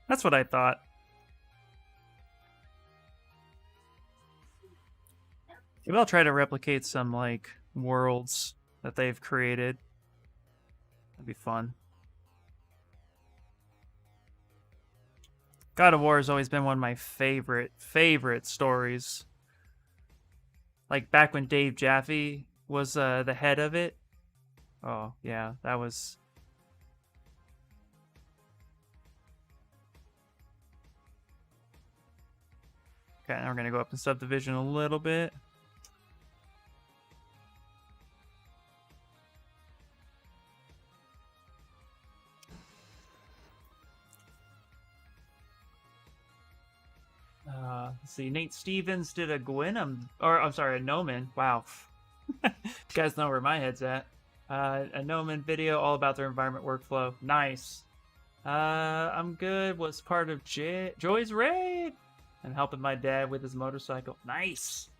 That's what I thought. Maybe I'll try to replicate some, like, worlds that they've created. That'd be fun. God of War has always been one of my favorite stories. Like, back when Dave Jaffe was the head of it. Oh, yeah, that was... Okay, now we're going to go up in subdivision a little bit. Let's see, Nate Stevens did a Gwynam, or I'm sorry, a Noman. Wow. You guys know where my head's at. A Noman video all about their environment workflow. Nice. I'm good. Was part of Joy's raid and helping my dad with his motorcycle. Nice.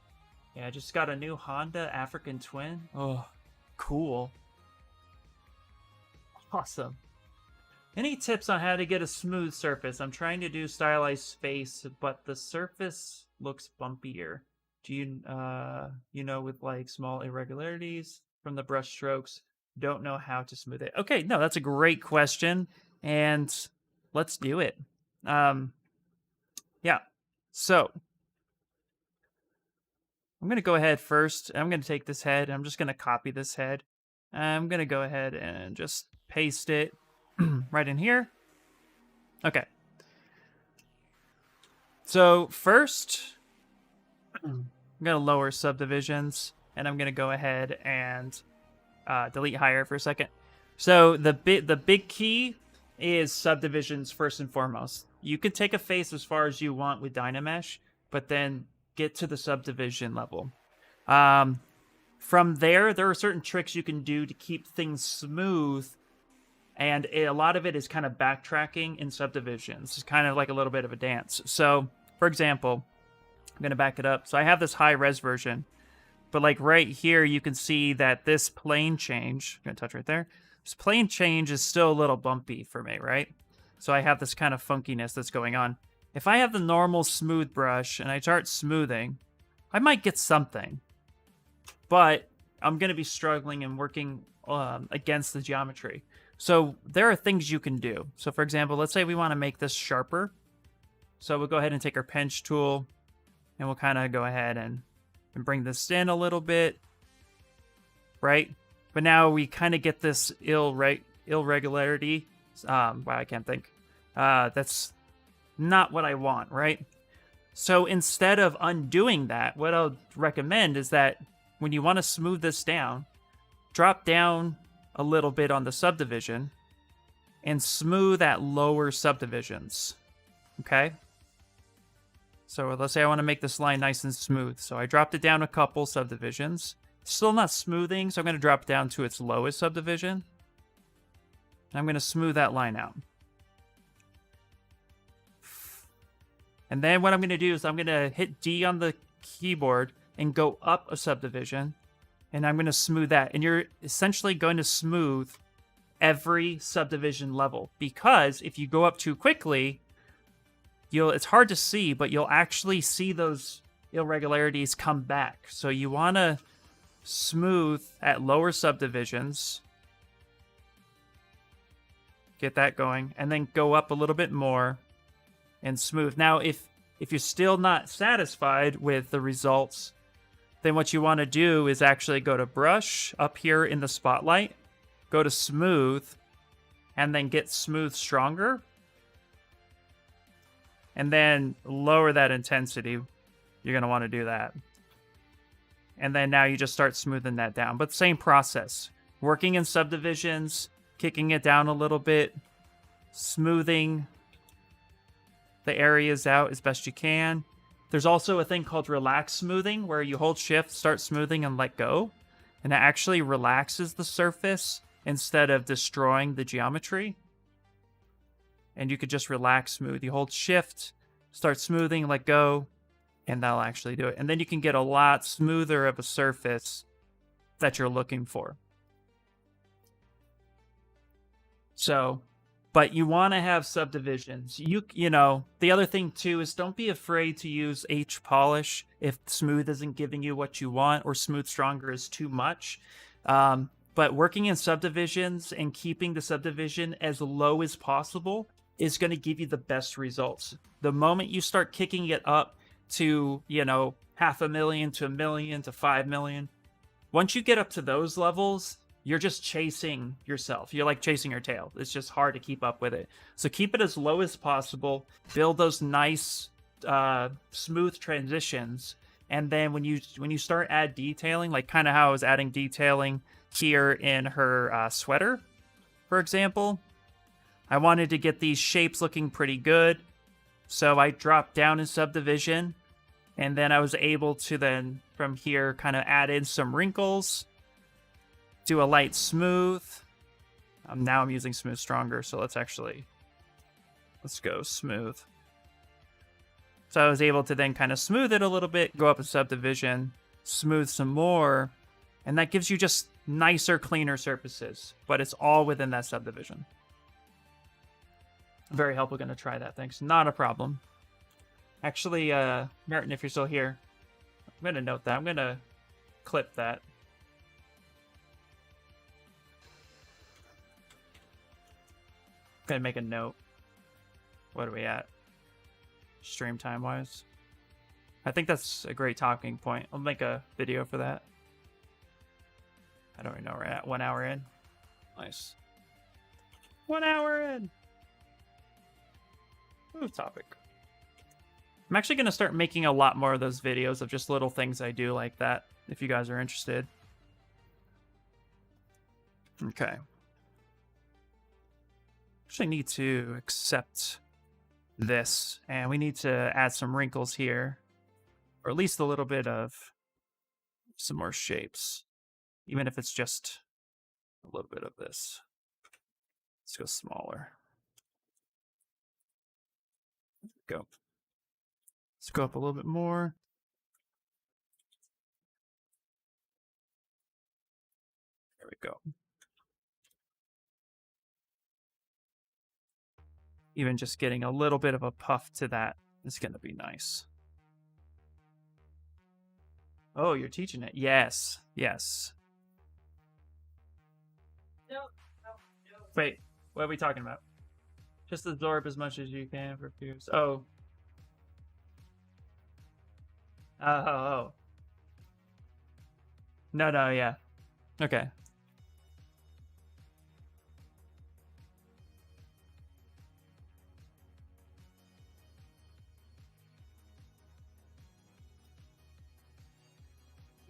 Yeah, I just got a new Honda African Twin. Oh, cool. Awesome. Any tips on how to get a smooth surface? I'm trying to do stylized face, but the surface looks bumpier. Do you know, with like small irregularities from the brush strokes, don't know how to smooth it. Okay, no, that's a great question, and let's do it. Yeah, so I'm gonna go ahead first. I'm gonna take this head. I'm just gonna copy this head. I'm gonna go ahead and just paste it right in here. Okay. So first, I'm gonna lower subdivisions, and I'm gonna go ahead and delete higher for a second. So the big key is subdivisions first and foremost. You can take a face as far as you want with Dynamesh, but then get to the subdivision level. From there are certain tricks you can do to keep things smooth, and a lot of it is kind of backtracking in subdivisions. It's kind of like a little bit of a dance. So, for example, I'm going to back it up. So I have this high-res version, but like right here, you can see that this plane change, I'm going to touch right there, this plane change is still a little bumpy for me, right? So I have this kind of funkiness that's going on. If I have the normal smooth brush and I start smoothing, I might get something, but I'm going to be struggling and working against the geometry. So there are things you can do. So for example, let's say we want to make this sharper. So we'll go ahead and take our pinch tool, and we'll kind of go ahead and bring this in a little bit, right? But now we kind of get this irregularity. Wow, I can't think. That's not what I want, right? So instead of undoing that, what I'll recommend is that when you want to smooth this down, drop down a little bit on the subdivision and smooth at lower subdivisions. Okay? So let's say I want to make this line nice and smooth. So I dropped it down a couple subdivisions. Still not smoothing, so I'm going to drop it down to its lowest subdivision. And I'm going to smooth that line out. And then what I'm going to do is I'm going to hit D on the keyboard and go up a subdivision, and I'm going to smooth that. And you're essentially going to smooth every subdivision level, because if you go up too quickly, it's hard to see, but you'll actually see those irregularities come back. So you want to smooth at lower subdivisions, get that going, and then go up a little bit more and smooth. Now, if you're still not satisfied with the results, then what you want to do is actually go to brush up here in the spotlight, go to smooth, and then get smooth stronger, and then lower that intensity. You're going to want to do that. And then now you just start smoothing that down. But same process. Working in subdivisions, kicking it down a little bit, smoothing the areas out as best you can. There's also a thing called relax smoothing, where you hold shift, start smoothing, and let go. And it actually relaxes the surface instead of destroying the geometry. And you could just relax smooth. You hold shift, start smoothing, let go, and that'll actually do it. And then you can get a lot smoother of a surface that you're looking for. So, but you want to have subdivisions. You know, the other thing too is don't be afraid to use H polish if smooth isn't giving you what you want, or smooth stronger is too much. But working in subdivisions and keeping the subdivision as low as possible is going to give you the best results. The moment you start kicking it up to, you know, 500,000 to 1 million to 5 million, once you get up to those levels, you're just chasing yourself. You're like chasing your tail. It's just hard to keep up with it. So keep it as low as possible. Build those nice, smooth transitions. And then when you start add detailing, like kind of how I was adding detailing here in her sweater, for example, I wanted to get these shapes looking pretty good. So I dropped down in subdivision, and then I was able to then from here kind of add in some wrinkles, do a light smooth. Now I'm using smooth stronger, so let's go smooth. So I was able to then kind of smooth it a little bit, go up a subdivision, smooth some more, and that gives you just nicer, cleaner surfaces, but it's all within that subdivision. Very helpful. Going to try that. Thanks. Not a problem. Actually, Merton, if you're still here, I'm going to note that. I'm going to clip that. I'm going to make a note. What are we at? Stream time-wise? I think that's a great talking point. I'll make a video for that. I don't even know. We're at 1 hour in. Nice. 1 hour in! Ooh, topic. I'm actually going to start making a lot more of those videos of just little things I do like that, if you guys are interested. Okay. Actually need to accept this, and we need to add some wrinkles here, or at least a little bit of some more shapes, even if it's just a little bit of this. Let's go smaller. Go. Let's go up a little bit more. There we go. Even just getting a little bit of a puff to that is going to be nice. Oh, you're teaching it. Yes. Yes. No. Wait, what are we talking about? Just absorb as much as you can for peers. Oh. Oh. No, yeah. Okay.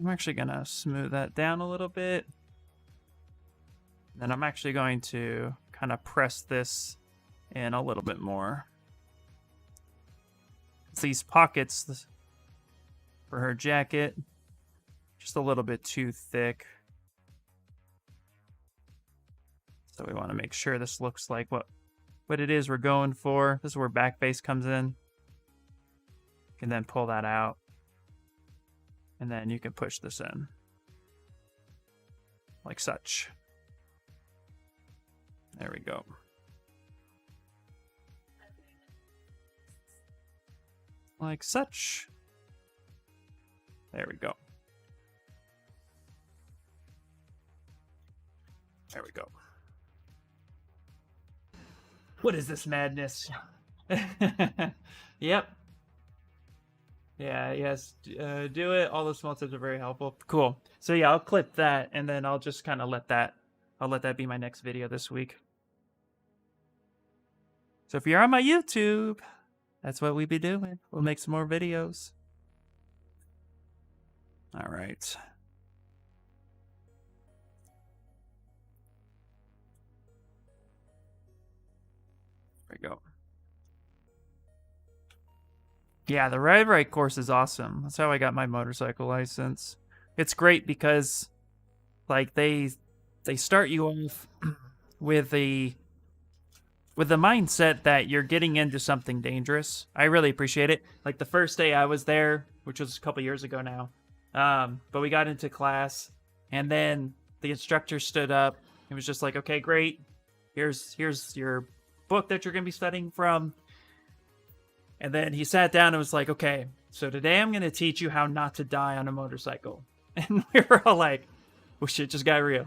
I'm actually going to smooth that down a little bit. Then I'm actually going to kind of press this in a little bit more. These pockets for her jacket, just a little bit too thick. So we want to make sure this looks like what it is we're going for. This is where back face comes in. You can then pull that out. And then you can push this in. Like such. There we go. Like such. There we go. There we go. What is this madness? Yep. Yeah, yes. Do it. All the small tips are very helpful. Cool. So yeah, I'll clip that and then I'll just kind of let that be my next video this week. So if you're on my YouTube, that's what we be doing. We'll make some more videos. All right. There we go. Yeah, the ride right course is awesome. That's how I got my motorcycle license. It's great because like they start you off with the mindset that you're getting into something dangerous. I really appreciate it. Like the first day I was there, which was a couple years ago now. But we got into class and then the instructor stood up. It was just like, "Okay, great. Here's your book that you're going to be studying from." And then he sat down and was like, "Okay, so today I'm going to teach you how not to die on a motorcycle." And we were all like, "Oh shit, just got real."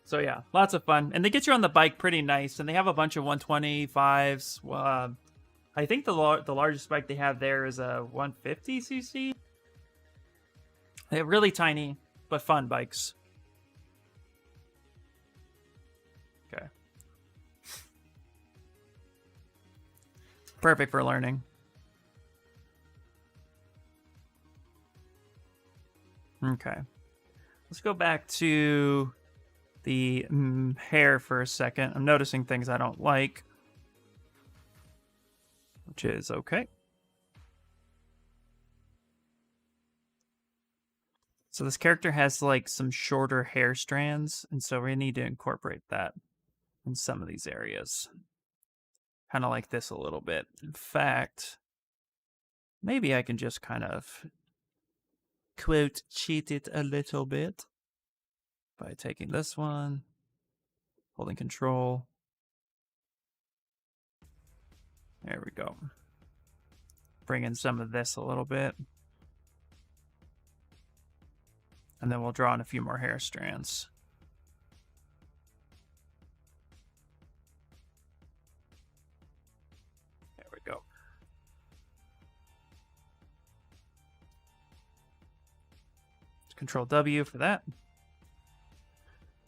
So yeah, lots of fun. And they get you on the bike pretty nice. And they have a bunch of 125s. I think the largest bike they have there is a 150cc. They're really tiny, but fun bikes. Okay. Perfect for learning. Okay. Let's go back to the hair for a second. I'm noticing things I don't like, which is okay. So this character has like some shorter hair strands, and so we need to incorporate that in some of these areas. Kind of like this a little bit. In fact, maybe I can just kind of quote cheat it a little bit by taking this one, holding control. There we go. Bring in some of this a little bit. And then we'll draw in a few more hair strands. There we go. Control W for that.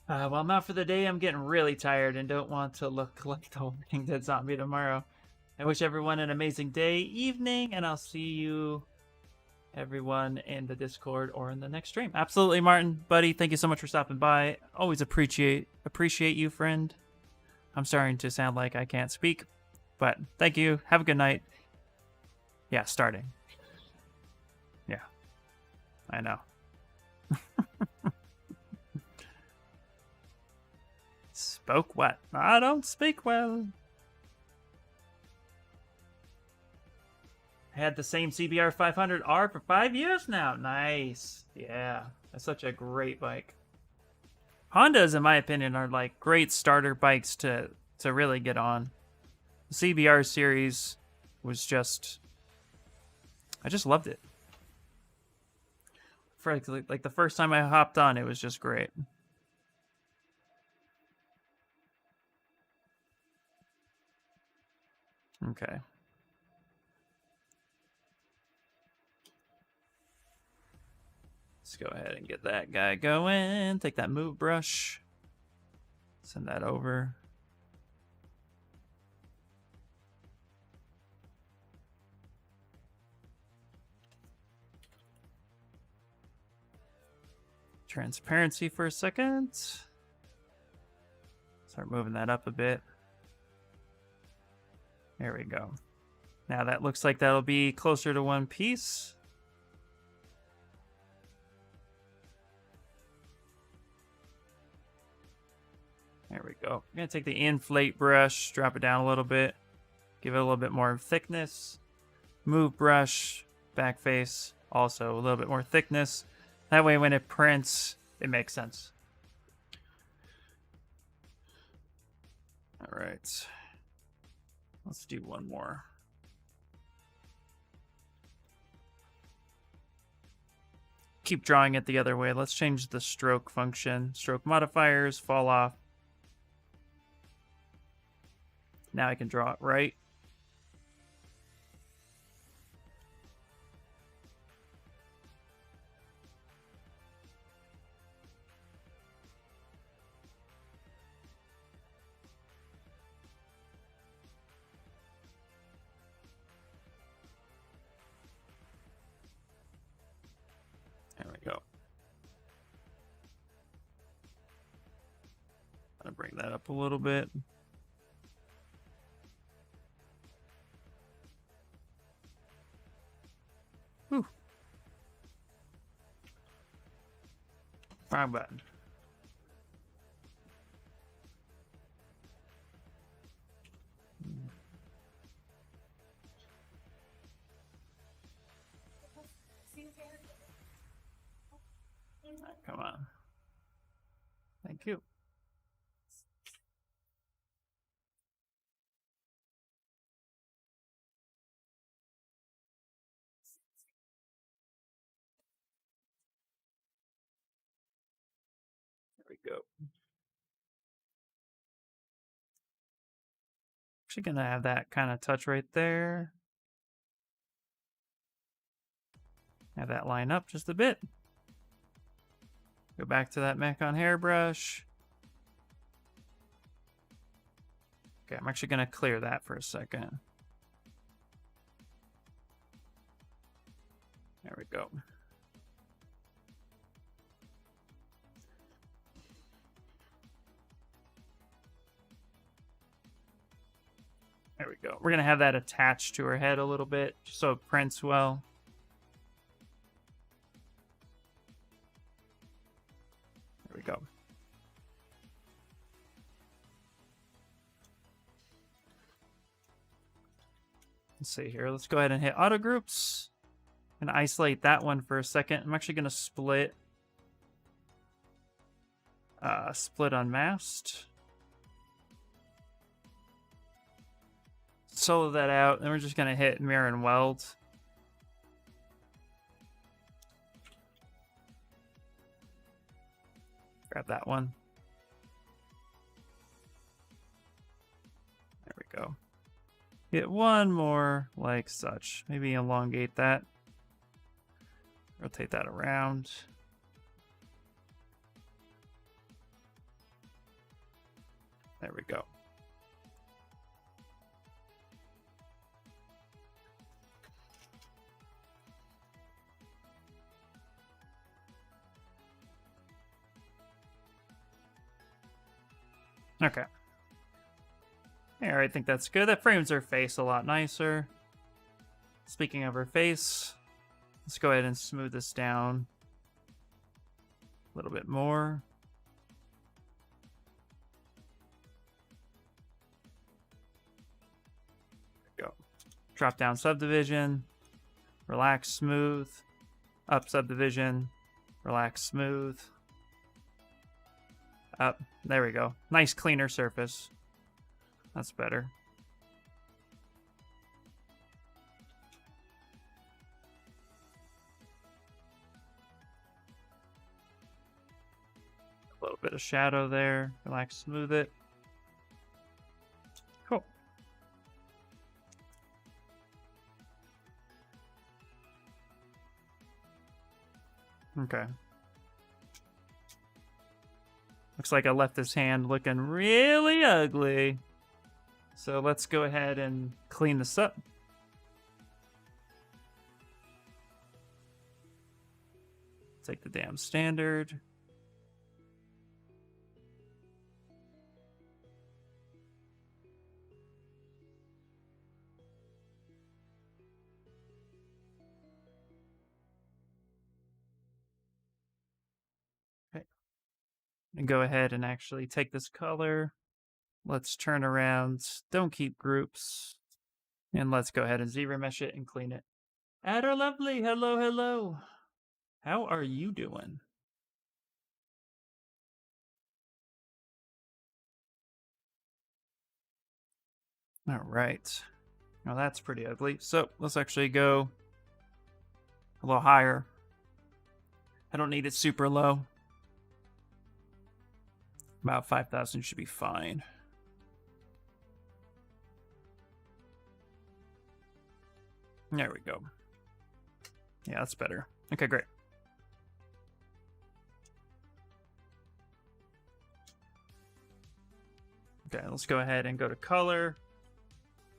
Well, I'm out for the day. I'm getting really tired and don't want to look like the Walking Dead zombie tomorrow. I wish everyone an amazing day, evening, and I'll see you, everyone, in the Discord or in the next stream. Absolutely, Martin, buddy. Thank you so much for stopping by. Always appreciate you, friend. I'm starting to sound like I can't speak, but thank you. Have a good night. Yeah, starting. Yeah, I know. Spoke what? I don't speak well. I had the same CBR 500R for 5 years now. Nice. Yeah, that's such a great bike. Hondas, in my opinion, are like great starter bikes to really get on. The CBR series was just... I just loved it. For like the first time I hopped on, it was just great. Okay. Let's go ahead and get that guy going. Take that move brush. Send that over. Transparency for a second. Start moving that up a bit. There we go. Now that looks like that'll be closer to one piece. There we go. I'm going to take the inflate brush, drop it down a little bit, give it a little bit more thickness. Move brush, back face, also a little bit more thickness. That way when it prints, it makes sense. All right. Let's do one more. Keep drawing it the other way. Let's change the stroke function. Stroke modifiers, fall off. Now I can draw it right. There we go. I'm gonna bring that up a little bit. Whew. Wrong button. Come on. Thank you. There we go. Actually gonna have that kind of touch right there. Have that line up just a bit. Go back to that Mecon hairbrush. Okay, I'm actually gonna clear that for a second. There we go. There we go. We're gonna have that attached to her head a little bit, just so it prints well. There we go. Let's see here. Let's go ahead and hit auto groups and isolate that one for a second. I'm actually gonna split unmasked. Solo that out, and we're just gonna hit mirror and weld. Grab that one. There we go. Get one more like such. Maybe elongate that. Rotate that around. There we go. Okay. There, I think that's good. That frames her face a lot nicer. Speaking of her face, let's go ahead and smooth this down a little bit more. There we go. Drop down subdivision, relax, smooth. Up subdivision, relax, smooth. Up. There we go. Nice cleaner surface. That's better. A little bit of shadow there. Relax, smooth it. Cool. Okay. Looks like I left his hand looking really ugly. So let's go ahead and clean this up. Take the damn standard. Okay. And go ahead and actually take this color. Let's turn around. Don't keep groups. And let's go ahead and ZRemesh it and clean it. Adder Lovely, hello, hello. How are you doing? All right. Now that's pretty ugly. So let's actually go a little higher. I don't need it super low. About 5,000 should be fine. There we go. Yeah, that's better. Okay, great. Okay, let's go ahead and go to color.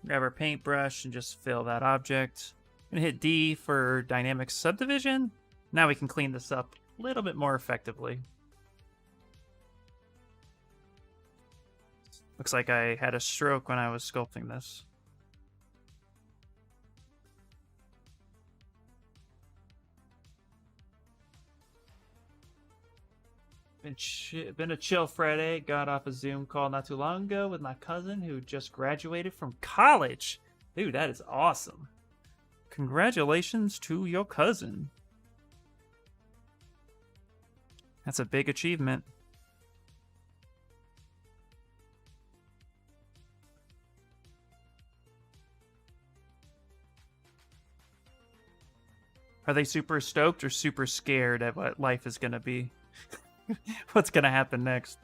Grab our paintbrush and just fill that object. I'm gonna hit D for dynamic subdivision. Now we can clean this up a little bit more effectively. Looks like I had a stroke when I was sculpting this. Been a chill Friday. Got off a Zoom call not too long ago with my cousin who just graduated from college. Dude, that is awesome. Congratulations to your cousin. That's a big achievement. Are they super stoked or super scared at what life is going to be? What's going to happen next?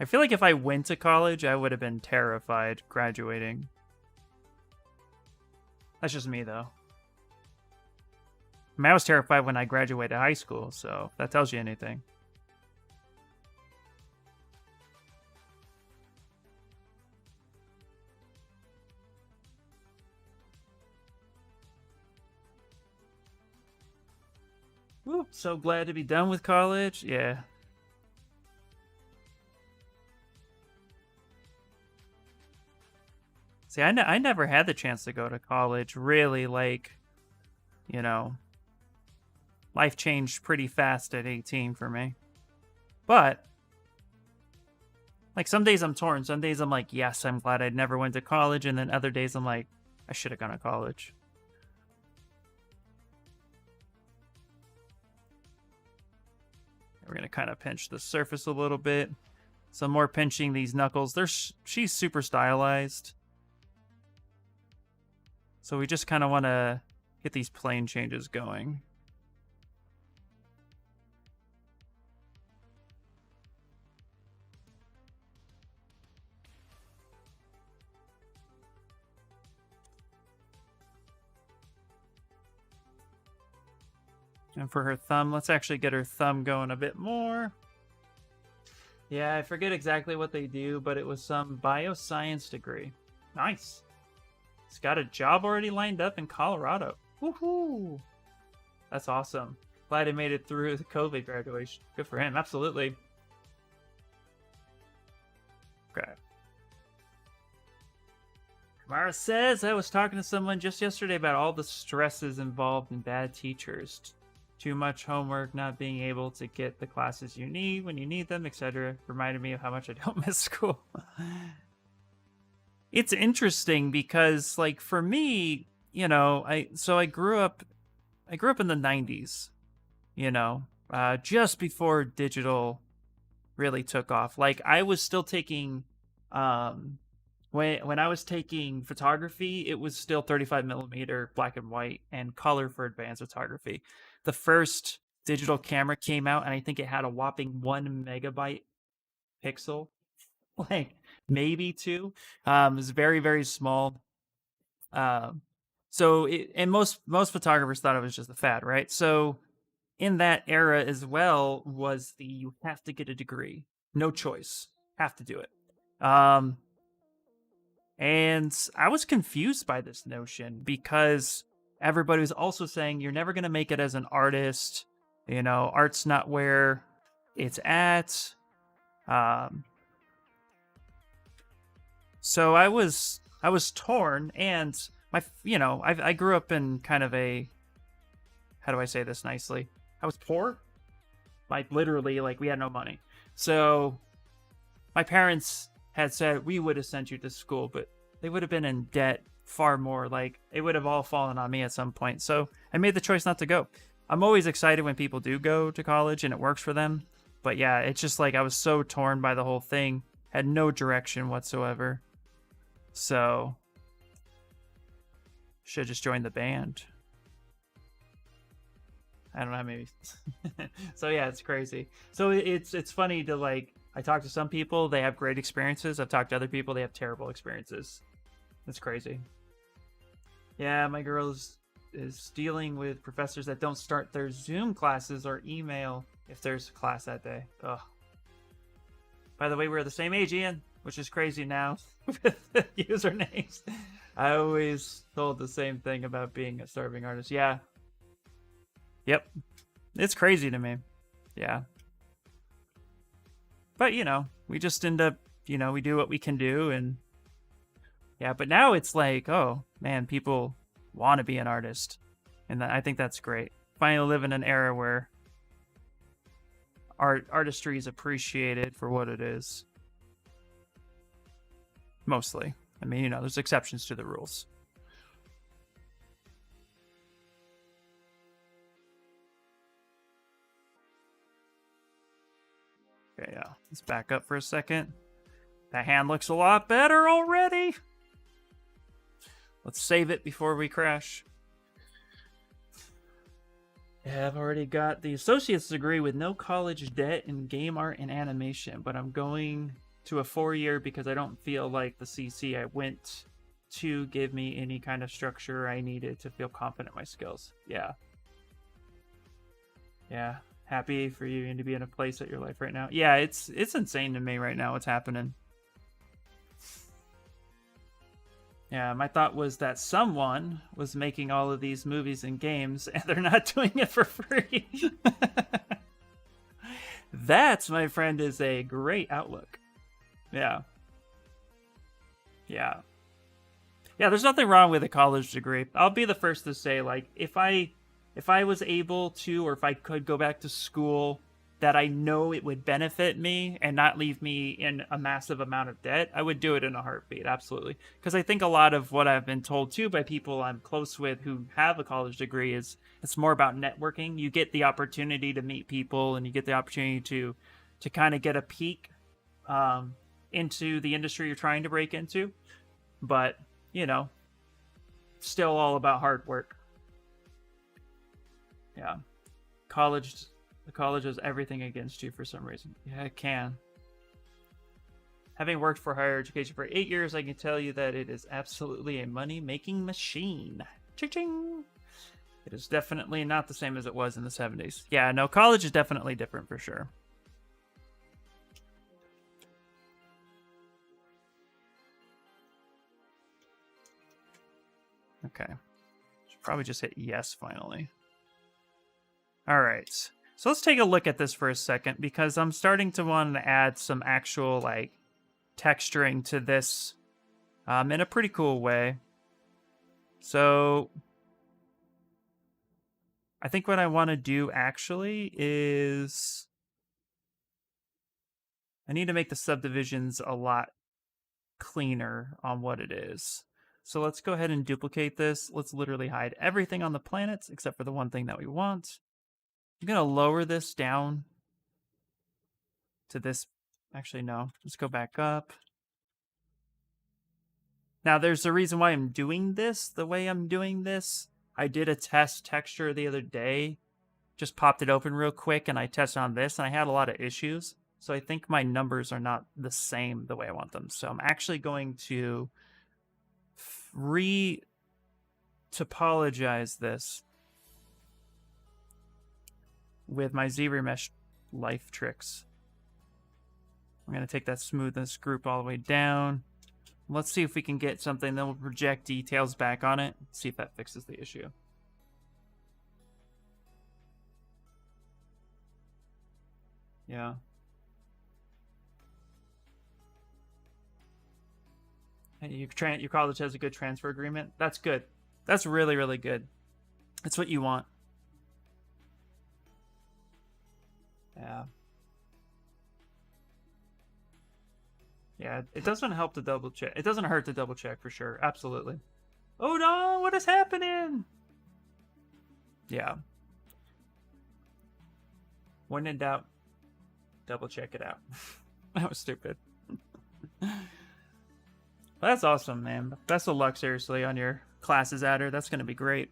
I feel like if I went to college, I would have been terrified graduating. That's just me, though. I mean, I was terrified when I graduated high school, so if that tells you anything. Woo, so glad to be done with college. Yeah. See, I never had the chance to go to college. Really, like, you know, life changed pretty fast at 18 for me. But, like, some days I'm torn. Some days I'm like, yes, I'm glad I never went to college. And then other days I'm like, I should have gone to college. We're going to kind of pinch the surface a little bit. Some more pinching these knuckles. She's super stylized. So we just kind of want to get these plane changes going. And for her thumb, let's actually get her thumb going a bit more. Yeah, I forget exactly what they do, but it was some bioscience degree. Nice. He's got a job already lined up in Colorado. Woohoo! That's awesome. Glad he made it through the COVID graduation. Good for him, absolutely. Okay. Kamara says, I was talking to someone just yesterday about all the stresses involved in bad teachers. Too much homework, not being able to get the classes you need when you need them, etc. Reminded me of how much I don't miss school. It's interesting because, like, for me, you know, I grew up in the 90s, you know, just before digital really took off. Like, I was still taking when I was taking photography, it was still 35 millimeter black and white and color for advanced photography. The first digital camera came out, and I think it had a whopping 1 megabyte pixel, like maybe 2. It was very, very small. And most photographers thought it was just a fad, right? So in that era as well was you have to get a degree, no choice, have to do it. And I was confused by this notion because everybody was also saying you're never going to make it as an artist. You know, art's not where it's at. So I was torn, and I grew up in kind of a, how do I say this nicely? I was poor, like literally, like we had no money. So my parents had said, we would have sent you to school, but they would have been in debt far more. Like, it would have all fallen on me at some point. So I made the choice not to go. I'm always excited when people do go to college and it works for them. But yeah, it's just like I was so torn by the whole thing, had no direction whatsoever. So should have just joined the band. I don't know, maybe. So yeah, it's crazy. So it's funny to, like, I talk to some people, they have great experiences. I've talked to other people, they have terrible experiences. It's crazy. Yeah, my girl is dealing with professors that don't start their Zoom classes or email if there's a class that day. Ugh. By the way, we're the same age, Ian, which is crazy now with the usernames. I always told the same thing about being a starving artist. Yeah. Yep. It's crazy to me. Yeah. But, you know, we just end up, you know, we do what we can do. And yeah, but now it's like, oh, man, people want to be an artist. And I think that's great. Finally live in an era where artistry is appreciated for what it is. Mostly. I mean, you know, there's exceptions to the rules. Okay, yeah. Let's back up for a second. That hand looks a lot better already. Let's save it before we crash. Yeah, I've already got the associate's degree with no college debt in game art and animation, but I'm going to a 4-year because I don't feel like the CC I went to give me any kind of structure I needed to feel confident in my skills. Yeah. Yeah. Happy for you and to be in a place at your life right now. Yeah, it's insane to me right now what's happening. Yeah, my thought was that someone was making all of these movies and games and they're not doing it for free. That, my friend, is a great outlook. Yeah. Yeah. Yeah, there's nothing wrong with a college degree. I'll be the first to say, like, if I was able to, or if I could go back to school that I know it would benefit me and not leave me in a massive amount of debt, I would do it in a heartbeat, absolutely. Because I think a lot of what I've been told, too, by people I'm close with who have a college degree is it's more about networking. You get the opportunity to meet people and you get the opportunity to kind of get a peek into the industry you're trying to break into. But, you know, still all about hard work. Yeah. The college has everything against you for some reason. Yeah, it can. Having worked for higher education for 8 years, I can tell you that it is absolutely a money-making machine. Cha-ching! It is definitely not the same as it was in the 70s. Yeah, no, college is definitely different for sure. Okay. Should probably just hit yes finally. All right. So let's take a look at this for a second because I'm starting to want to add some actual like texturing to this in a pretty cool way. So I think what I want to do actually is I need to make the subdivisions a lot cleaner on what it is. So let's go ahead and duplicate this. Let's literally hide everything on the planets except for the one thing that we want. I'm going to lower this down to this. Actually, no. Let's go back up. Now, there's a reason why I'm doing this the way I'm doing this. I did a test texture the other day. Just popped it open real quick, and I tested on this, and I had a lot of issues. So I think my numbers are not the same the way I want them. So I'm actually going to re-topologize this with my ZRemesh life tricks. I'm going to take that smoothness group all the way down. Let's see if we can get something that will project details back on it. See if that fixes the issue. Yeah. And your college has a good transfer agreement. That's good. That's really, really good. That's what you want. Yeah. Yeah, it doesn't help to double check. It doesn't hurt to double check for sure. Absolutely. Oh no, what is happening? Yeah. When in doubt, double check it out. That was stupid. That's awesome, man. Best of luck, seriously, on your classes adder. That's going to be great.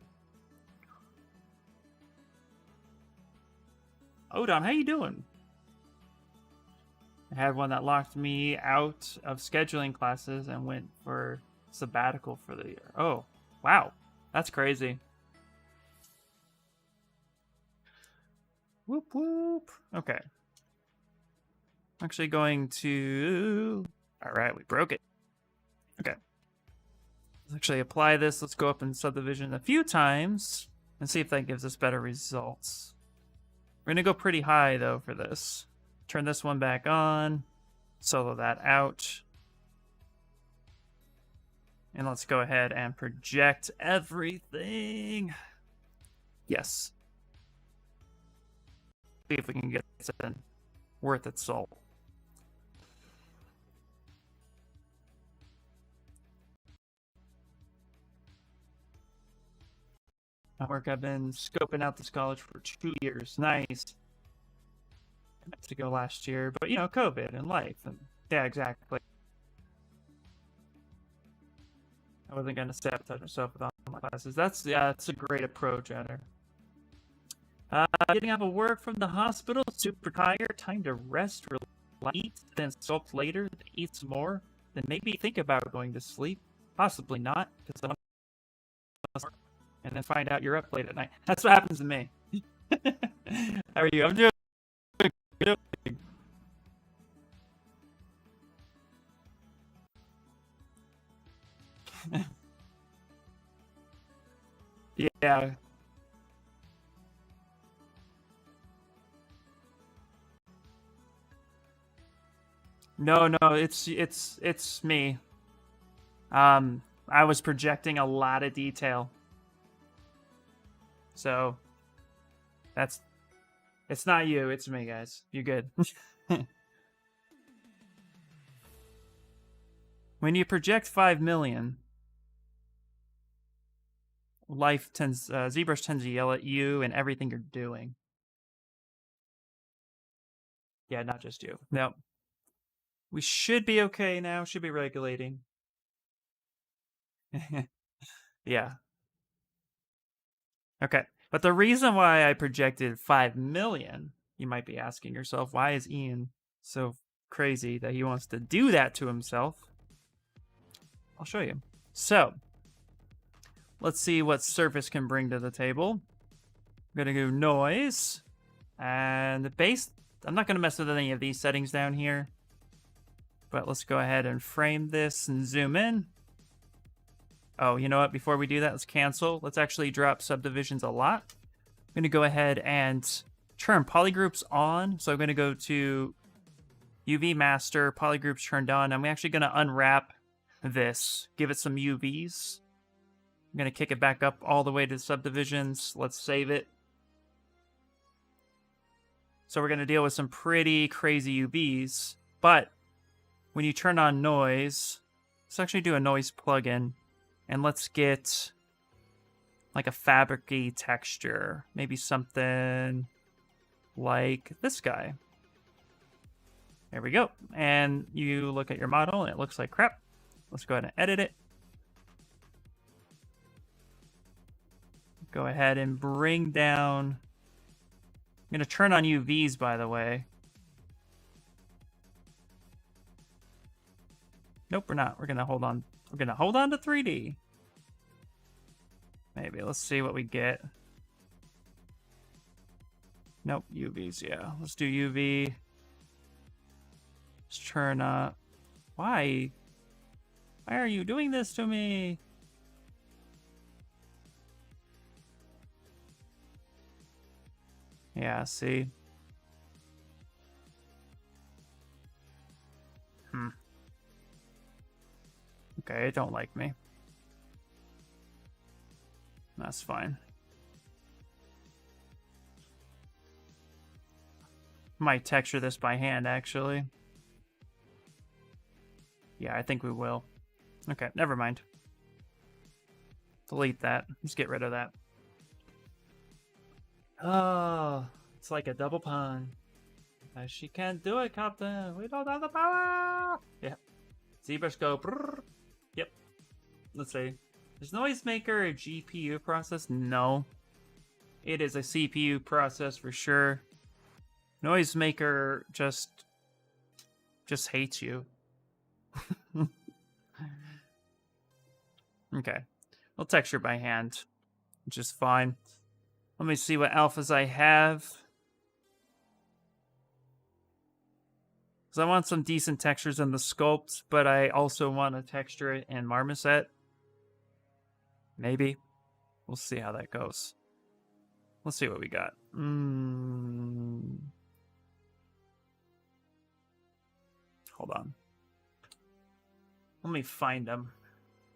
Odon, how you doing? I had one that locked me out of scheduling classes and went for sabbatical for the year. Oh, wow. That's crazy. Whoop, whoop. Okay. I'm actually going to... All right, we broke it. Okay. Let's actually apply this. Let's go up in subdivision a few times and see if that gives us better results. We're going to go pretty high, though, for this. Turn this one back on. Solo that out. And let's go ahead and project everything. Yes. See if we can get something worth its salt. Work. I've been scoping out this college for 2 years. Nice. I meant to go last year, but you know, COVID and life, and yeah, exactly. I wasn't gonna sabotage myself with online classes. That's a great approach, Adder. Getting out of work from the hospital, super tired, time to rest, eat, then sculpt later, then eat some more, then maybe think about going to sleep. Possibly not, because I'm and then find out you're up late at night. That's what happens to me. How are you? I'm doing good. Yeah. No, it's me. I was projecting a lot of detail. So it's not you, it's me, guys. You good. When you project 5 million, Zbrush tends to yell at you and everything you're doing. Yeah, not just you. No. We should be okay now. Should be regulating. Yeah. Okay. But the reason why I projected 5 million, you might be asking yourself, why is Ian so crazy that he wants to do that to himself? I'll show you. So, let's see what surface can bring to the table. I'm going to go noise. And the base, I'm not going to mess with any of these settings down here. But let's go ahead and frame this and zoom in. Oh, you know what? Before we do that, let's cancel. Let's actually drop subdivisions a lot. I'm going to go ahead and turn polygroups on. So I'm going to go to UV master, polygroups turned on. I'm actually going to unwrap this, give it some UVs. I'm going to kick it back up all the way to subdivisions. Let's save it. So we're going to deal with some pretty crazy UVs. But when you turn on noise, let's actually do a noise plugin. And let's get like a fabric-y texture. Maybe something like this guy. There we go. And you look at your model and it looks like crap. Let's go ahead and edit it. Go ahead and bring down... I'm going to turn on UVs, by the way. Nope, we're not. We're going to hold on. We're going to hold on to 3D. Maybe. Let's see what we get. Nope, UVs, yeah. Let's do UV. Let's turn up. Why? Why are you doing this to me? Yeah, see? Okay, it don't like me. That's fine. Might texture this by hand, actually. Yeah, I think we will. Okay, never mind. Delete that. Let's get rid of that. Oh, it's like a double pun. She can't do it, Captain. We don't have the power. Yeah. Zbrush go. Brrr. Yep. Let's see. Is Noisemaker a GPU process? No. It is a CPU process for sure. Noisemaker just hates you. Okay. I'll texture by hand, which is fine. Let me see what alphas I have. Because I want some decent textures in the sculpt, but I also want to texture it in Marmoset. Maybe. We'll see how that goes. Let's see what we got. Hold on. Let me find them.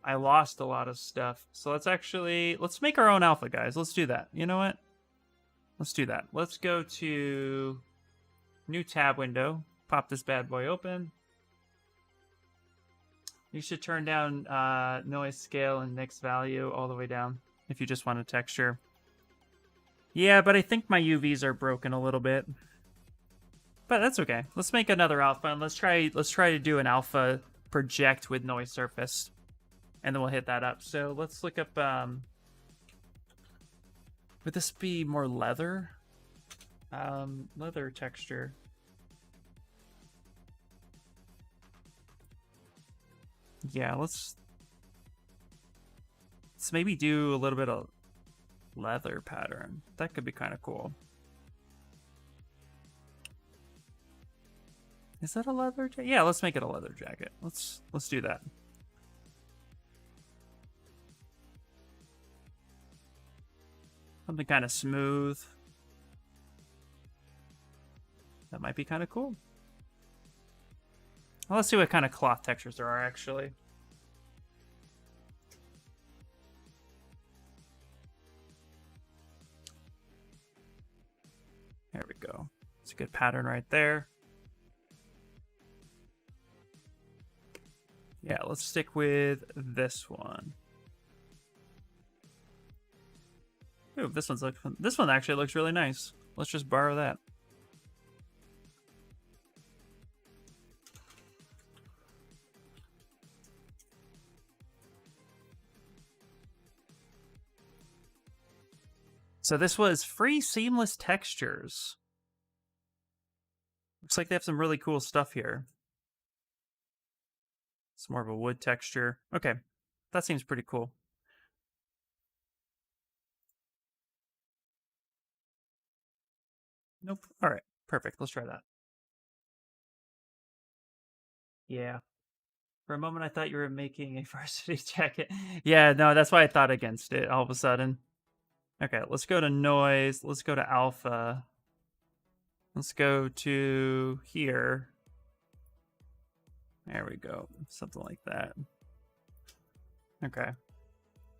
I lost a lot of stuff. So let's make our own alpha, guys. Let's do that. You know what? Let's do that. Let's go to new tab window. Pop this bad boy open. You should turn down noise scale and mix value all the way down if you just want a texture. Yeah, but I think my UVs are broken a little bit. But that's okay. Let's make another alpha and let's try to do an alpha project with noise surface. And then we'll hit that up. So let's look up would this be more leather? Leather texture. Yeah, let's maybe do a little bit of leather pattern. That could be kind of cool. Is that a leather jacket? Yeah, let's make it a leather jacket. Let's do that. Something kind of smooth. That might be kind of cool. Well, let's see what kind of cloth textures there are, actually. There we go. It's a good pattern right there. Yeah, let's stick with this one. Ooh, this one actually looks really nice. Let's just borrow that. So this was free seamless textures. Looks like they have some really cool stuff here. It's more of a wood texture. Okay, that seems pretty cool. Nope. All right, perfect. Let's try that. Yeah. For a moment, I thought you were making a varsity jacket. Yeah, no, that's why I thought against it all of a sudden. Okay, let's go to noise. Let's go to alpha. Let's go to here. There we go. Something like that. Okay.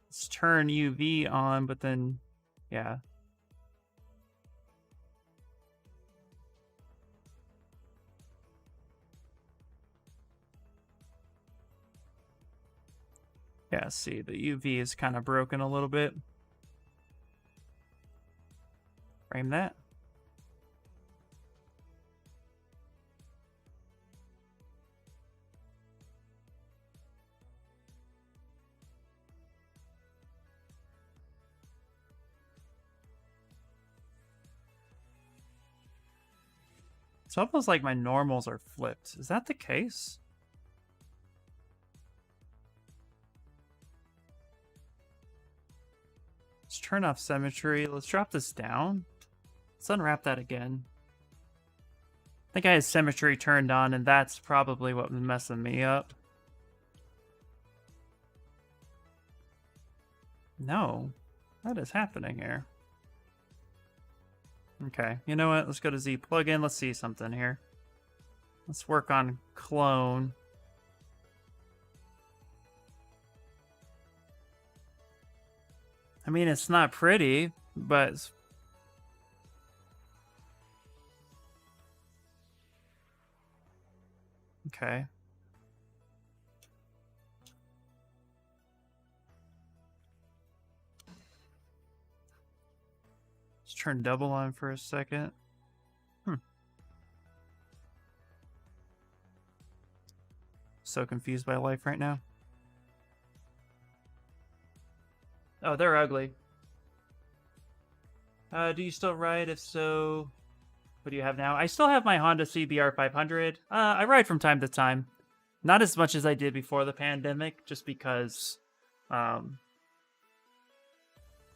Let's turn UV on, but then, yeah. Yeah, see, the UV is kind of broken a little bit. Frame that. It's almost like my normals are flipped. Is that the case? Let's turn off symmetry. Let's drop this down. Let's unwrap that again. I think I had symmetry turned on, and that's probably what was messing me up. No. What is happening here? Okay, you know what? Let's go to Z plugin. Let's see something here. Let's work on clone. I mean, it's not pretty, but it's... Okay. Let's turn double on for a second. So confused by life right now. Oh, they're ugly. Do you still ride? If so, what do you have now? I still have my Honda CBR 500. I ride from time to time. Not as much as I did before the pandemic, just because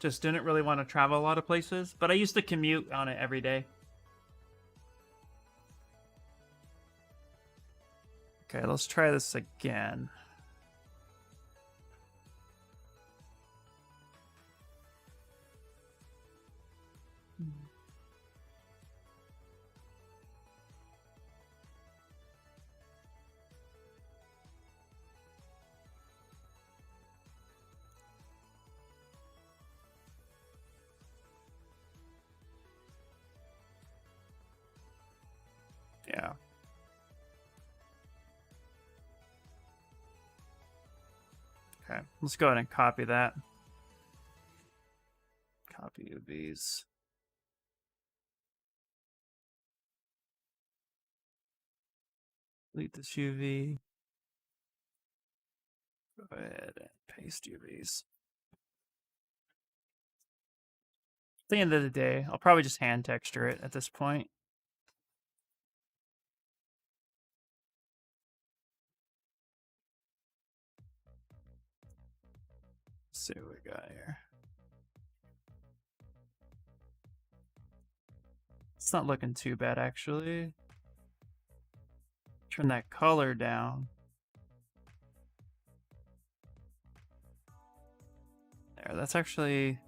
just didn't really want to travel a lot of places. But I used to commute on it every day. Okay, let's try this again. Yeah. Okay, let's go ahead and copy that. Copy of these. Delete this UV. Go ahead and paste UVs. At the end of the day, I'll probably just hand texture it at this point. Let's see what we got here. It's not looking too bad, actually. Turn that color down. There, that's actually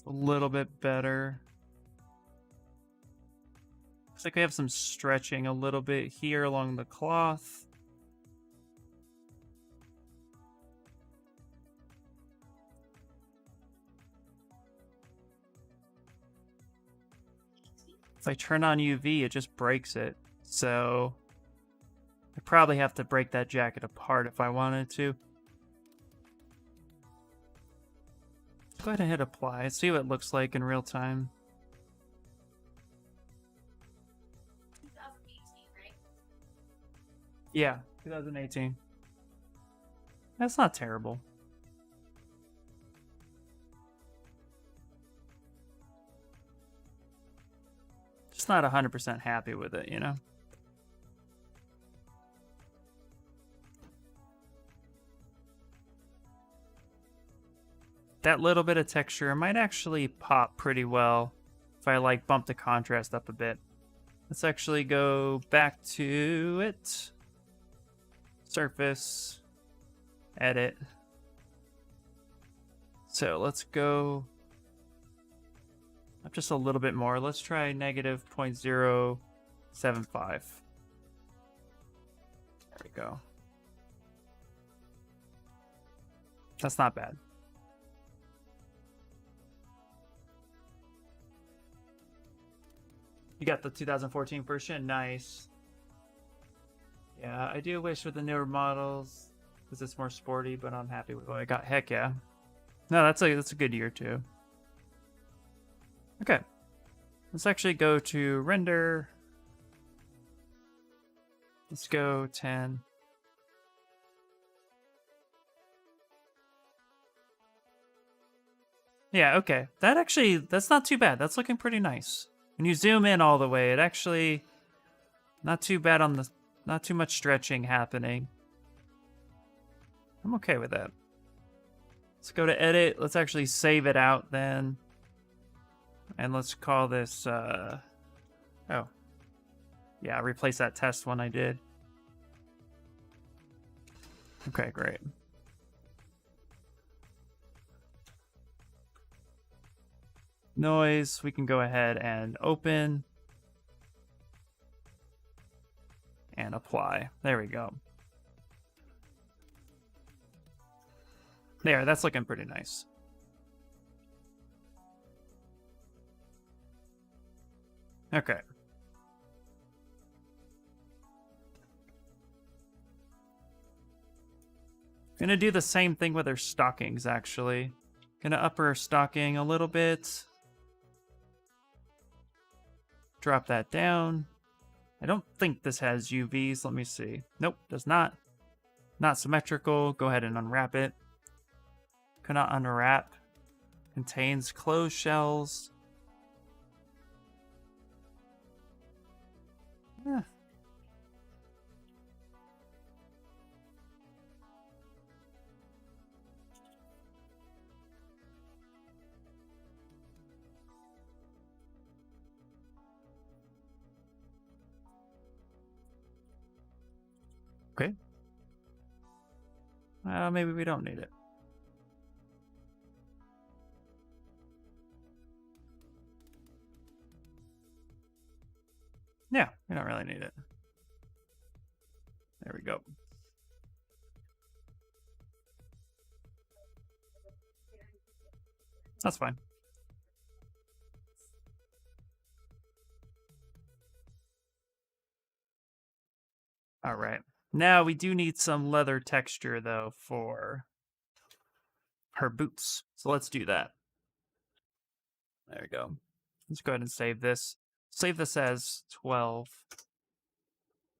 a little bit better. Looks like we have some stretching a little bit here along the cloth. If I turn on UV, it just breaks it. So I probably have to break that jacket apart if I wanted to. Go ahead and hit apply. See what it looks like in real time. 2018, right? Yeah, 2018. That's not terrible. Just not 100% happy with it, you know? That little bit of texture might actually pop pretty well if I like bump the contrast up a bit. Let's actually go back to it. Surface. Edit. So let's go up just a little bit more. Let's try negative 0.075. There we go. That's not bad. You got the 2014 version? Nice. Yeah, I do wish with the newer models, because it's more sporty, but I'm happy with what I got. Heck yeah. No, that's a good year too. Okay. Let's actually go to render. Let's go 10. Yeah, okay. That's not too bad. That's looking pretty nice. When you zoom in all the way, it actually not too bad on the not too much stretching happening. I'm okay with that. Let's go to edit. Let's actually save it out then. And let's call this oh. Yeah, replace that test one I did. Okay, great. Noise, we can go ahead and open and apply. There we go. There, that's looking pretty nice. Okay. Gonna do the same thing with her stockings, actually. Gonna up her stocking a little bit. Drop that down. I don't think this has UVs. Let me see. Nope, does not. Not symmetrical. Go ahead and unwrap it. Cannot unwrap. Contains closed shells. Eh. Okay. Maybe we don't need it. Yeah, we don't really need it. There we go. That's fine. All right. Now we do need some leather texture, though, for her boots. So let's do that. There we go. Let's go ahead and save this. Save this as 12.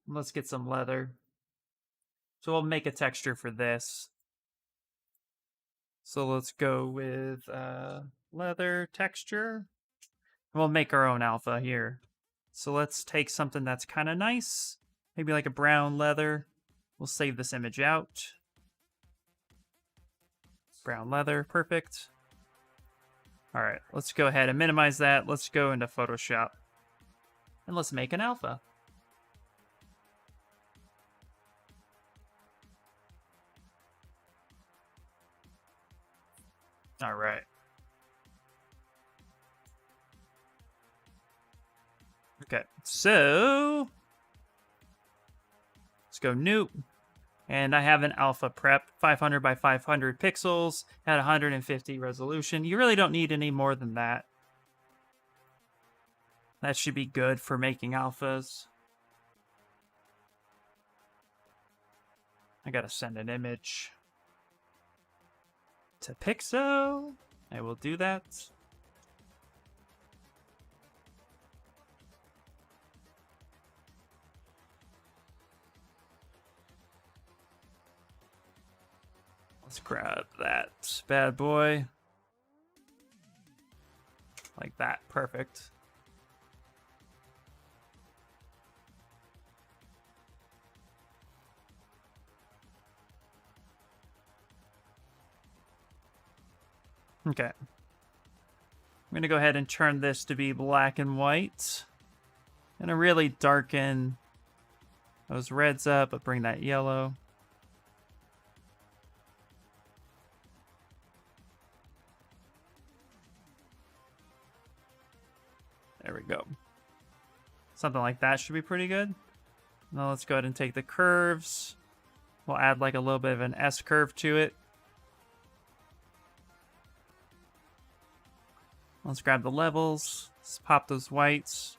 Let's get some leather. So we'll make a texture for this. So let's go with leather texture. We'll make our own alpha here. So let's take something that's kind of nice. Maybe like a brown leather. We'll save this image out. Brown leather, perfect. All right, let's go ahead and minimize that. Let's go into Photoshop. And let's make an alpha. All right. Okay, so let's go new. And I have an alpha prep, 500 by 500 pixels at 150 resolution. You really don't need any more than that. That should be good for making alphas. I gotta send an image to Pixo. I will do that. Let's grab that bad boy. Like that, perfect. Okay. I'm going to go ahead and turn this to be black and white. I'm going to really darken those reds up, but bring that yellow. There we go. Something like that should be pretty good. Now let's go ahead and take the curves. We'll add like a little bit of an S curve to it. Let's grab the levels. Let's pop those whites.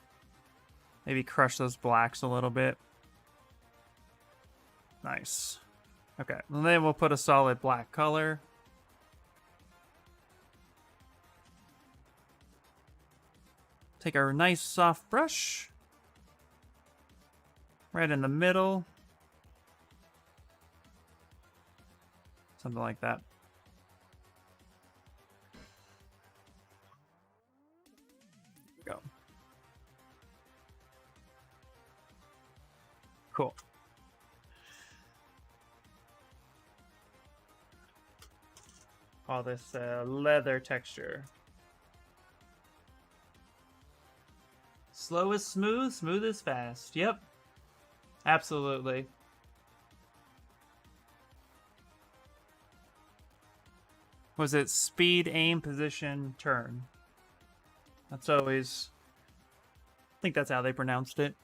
Maybe crush those blacks a little bit. Nice. Okay, and then we'll put a solid black color. Take our nice soft brush. Right in the middle. Something like that. Go. Cool. All this leather texture. Slow is smooth, smooth is fast. Yep. Absolutely. Was it speed, aim, position, turn? That's always... I think that's how they pronounced it.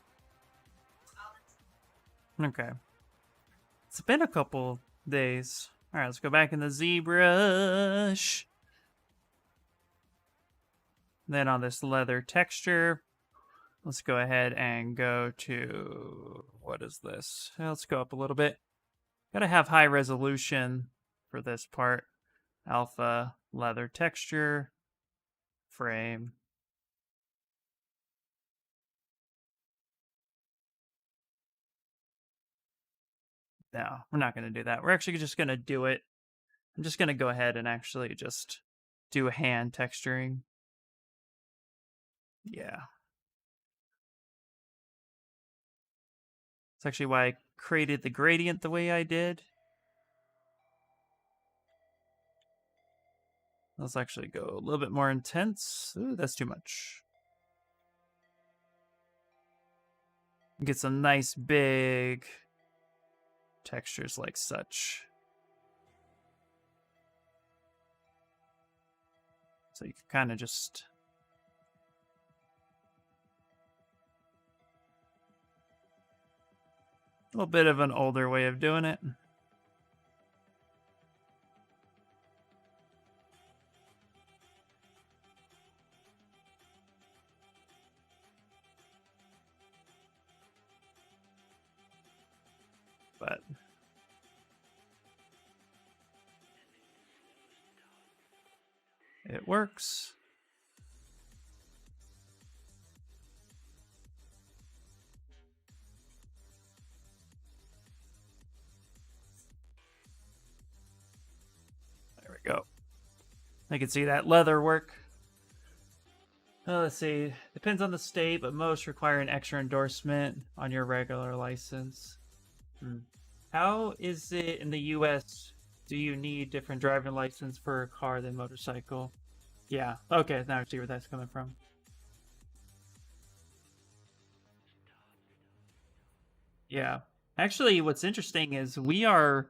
Okay. It's been a couple days. Alright, let's go back in the ZBrush. Then on this leather texture, let's go ahead and go to... What is this? Let's go up a little bit. Gotta have high resolution for this part. alpha, leather texture, frame. No, we're not going to do that. We're actually just going to do it. I'm just going to go ahead and actually just do hand texturing. Yeah. It's actually why I created the gradient the way I did. Let's actually go a little bit more intense. Ooh, that's too much. Get some nice big textures like such. So you can kind of just... A little bit of an older way of doing it. But it works. There we go. I can see that leather work. Let's see. Depends on the state, but most require an extra endorsement on your regular license. How is it in the US? Do you need different driving license for a car than motorcycle? Yeah. Okay, now I see where that's coming from. Yeah. Actually, what's interesting is the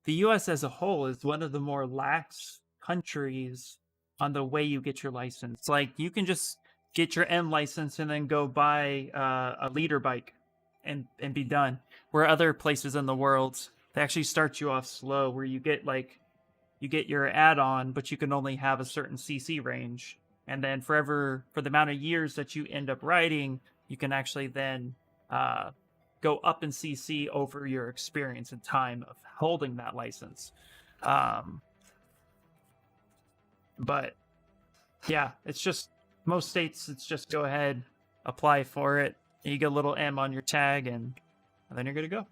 US as a whole is one of the more lax countries on the way you get your license. Like, you can just get your M license and then go buy a leader bike and be done. Where other places in the world, they actually start you off slow, where you get your add-on, but you can only have a certain CC range. And then for the amount of years that you end up riding, you can actually then go up in CC over your experience and time of holding that license. But yeah, it's just most states. It's just go ahead, apply for it, and you get a little M on your tag, and then you're good to go.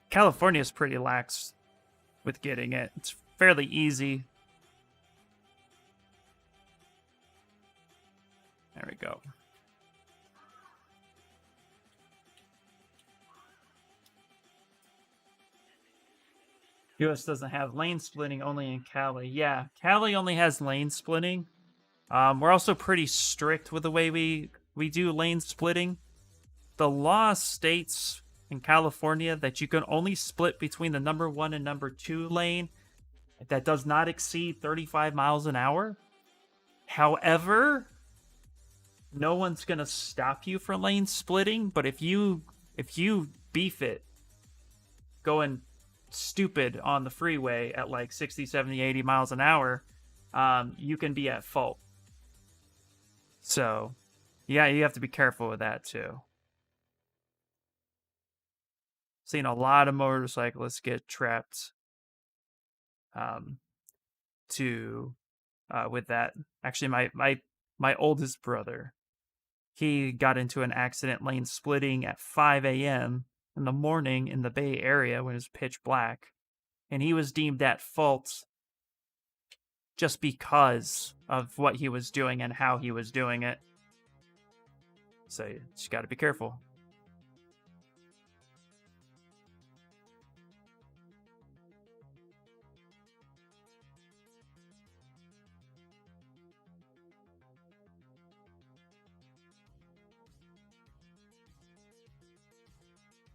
California is pretty lax with getting it. It's fairly easy. There we go. US doesn't have lane splitting, only in Cali. Yeah, Cali only has lane splitting. We're also pretty strict with the way we do lane splitting. The law states in California that you can only split between the number 1 and number 2 lane that does not exceed 35 miles an hour. However, no one's gonna stop you from lane splitting, but if you beef it going stupid on the freeway at like 60, 70, 80 miles an hour, you can be at fault. So, yeah, you have to be careful with that too. Seen a lot of motorcyclists get trapped with that. Actually, my oldest brother, he got into an accident lane splitting at 5 a.m. in the morning in the Bay Area when it was pitch black, and he was deemed at fault just because of what he was doing and how he was doing it. So you just got to be careful.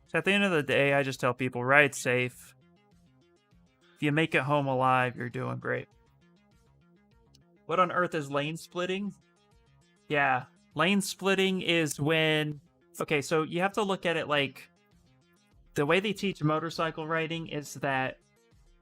So at the end of the day, I just tell people, ride safe. If you make it home alive, you're doing great. What on earth is lane splitting? Yeah, lane splitting is when... Okay, so you have to look at it like... The way they teach motorcycle riding is that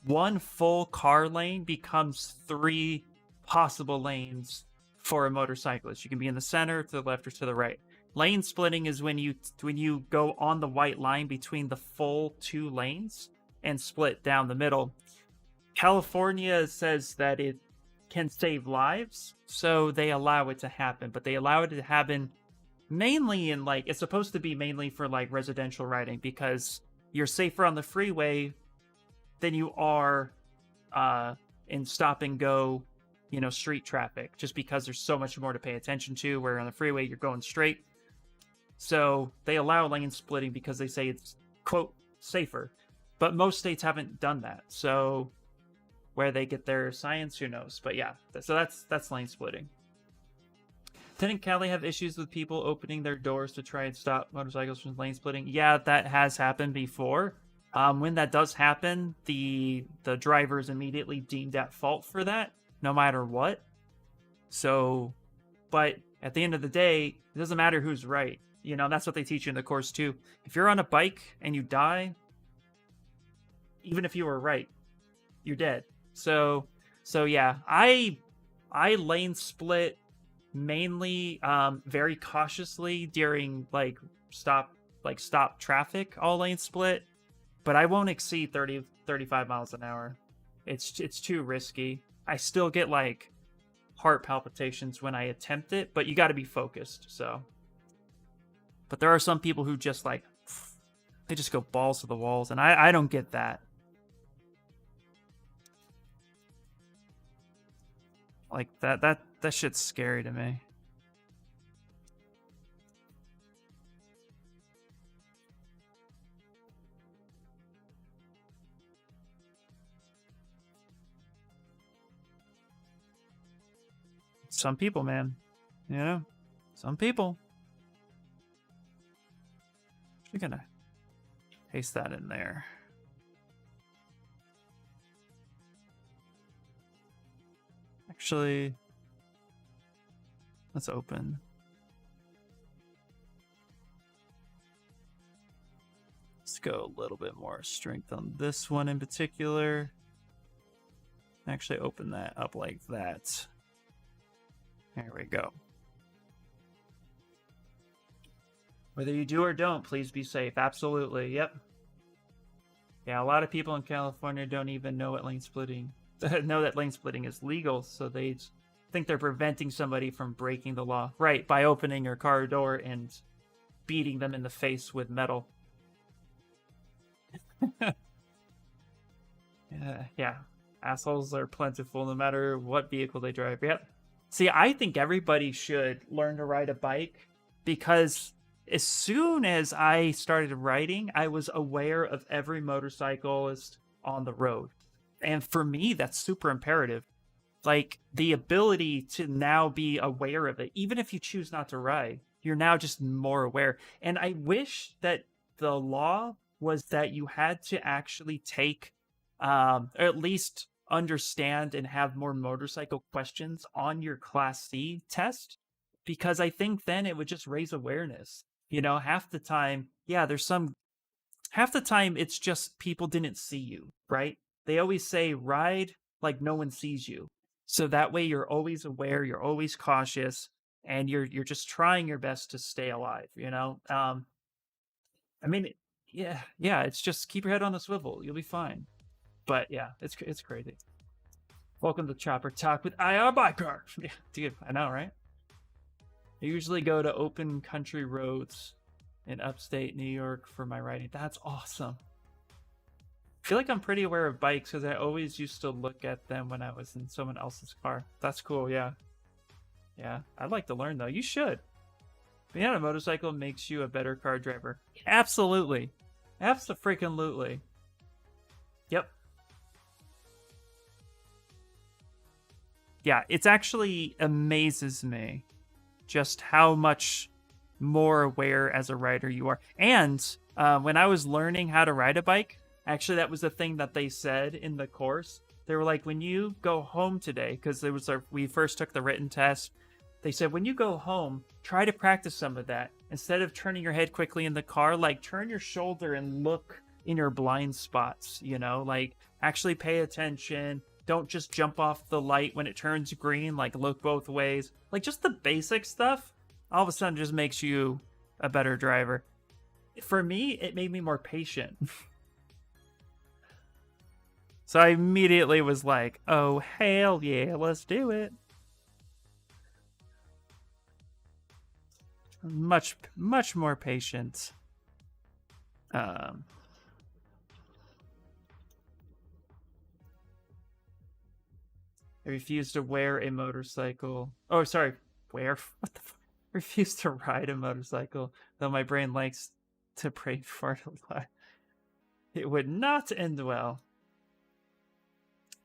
one full car lane becomes 3 possible lanes for a motorcyclist. You can be in the center, to the left, or to the right. Lane splitting is when you go on the white line between the full 2 lanes, and split down the middle. California says that it can save lives, so they allow it to happen, but they allow it to happen mainly in like, it's supposed to be mainly for like residential riding, because you're safer on the freeway than you are in stop and go, you know, street traffic, just because there's so much more to pay attention to, where on the freeway you're going straight. So they allow lane splitting because they say it's, quote, safer. But most states haven't done that. So where they get their science, who knows? But yeah, so that's lane splitting. Didn't Cali have issues with people opening their doors to try and stop motorcycles from lane splitting? Yeah, that has happened before. When that does happen, the driver is immediately deemed at fault for that, no matter what. So, but at the end of the day, it doesn't matter who's right. You know, that's what they teach you in the course too. If you're on a bike and you die, even if you were right, you're dead. So yeah, I lane split mainly very cautiously during like stop traffic, all lane split, but I won't exceed 35 miles an hour. It's too risky. I still get like heart palpitations when I attempt it, but you got to be focused. So, but there are some people who just like, they just go balls to the walls, and I don't get that. Like that shit's scary to me. Some people, man. You know? Some people. We're gonna paste that in there. Actually, let's open. Let's go a little bit more strength on this one in particular. Actually, open that up like that. There we go. Whether you do or don't, please be safe. Absolutely. Yep. Yeah, a lot of people in California don't even know what lane splitting know that lane splitting is legal, so they think they're preventing somebody from breaking the law. Right, by opening your car door and beating them in the face with metal. Yeah. Assholes are plentiful no matter what vehicle they drive. Yep. See, I think everybody should learn to ride a bike, because as soon as I started riding, I was aware of every motorcyclist on the road. And for me, that's super imperative. Like, the ability to now be aware of it, even if you choose not to ride, you're now just more aware. And I wish that the law was that you had to actually take, or at least understand and have more motorcycle questions on your Class C test, because I think then it would just raise awareness. You know, half the time it's just people didn't see you, right? They always say ride like no one sees you. So that way you're always aware, you're always cautious, and you're just trying your best to stay alive, you know? I mean, yeah, it's just keep your head on the swivel. You'll be fine. But yeah, it's crazy. Welcome to Chopper Talk with IR Biker. Yeah, dude, I know, right? I usually go to open country roads in upstate New York for my riding. That's awesome. I feel like I'm pretty aware of bikes because I always used to look at them when I was in someone else's car. That's cool, yeah. Yeah, I'd like to learn though. You should. Being on a motorcycle makes you a better car driver. Absolutely. Abso-freaking-lutely. Yep. Yeah, it's actually amazes me just how much more aware as a rider you are. And when I was learning how to ride a bike, actually that was the thing that they said in the course. They were like, when you go home today, because we first took the written test, they said, when you go home, try to practice some of that. Instead of turning your head quickly in the car, like turn your shoulder and look in your blind spots, you know, like actually pay attention. Don't just jump off the light when it turns green, like look both ways. Like just the basic stuff, all of a sudden just makes you a better driver. For me, it made me more patient. So I immediately was like, oh, hell yeah, let's do it. Much more patient. I refuse to wear a motorcycle. Oh, sorry. Wear? What the fuck? Refuse to ride a motorcycle, though my brain likes to pray for it a lot. It would not end well.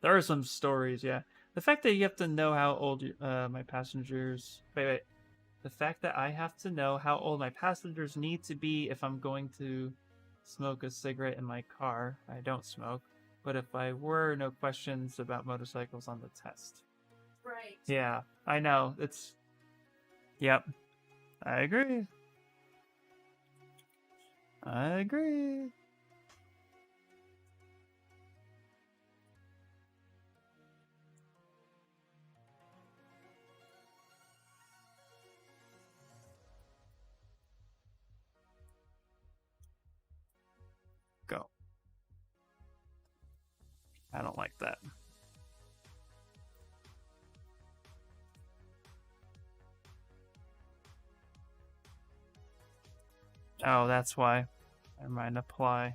There are some stories, yeah. The fact that you have to know how old my passengers... Wait. The fact that I have to know how old my passengers need to be if I'm going to smoke a cigarette in my car. I don't smoke. But if I were, no questions about motorcycles on the test. Right. Yeah, I know. It's... Yep. I agree. I agree. Go. I don't like that. Oh, that's why. Never mind, apply.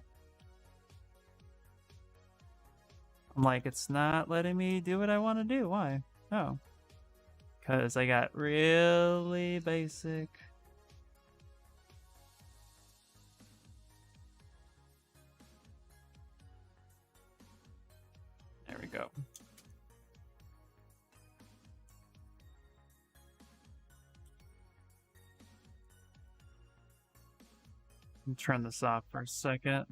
I'm like, it's not letting me do what I want to do. Why? Oh. Because I got really basic. There we go. Turn this off for a second.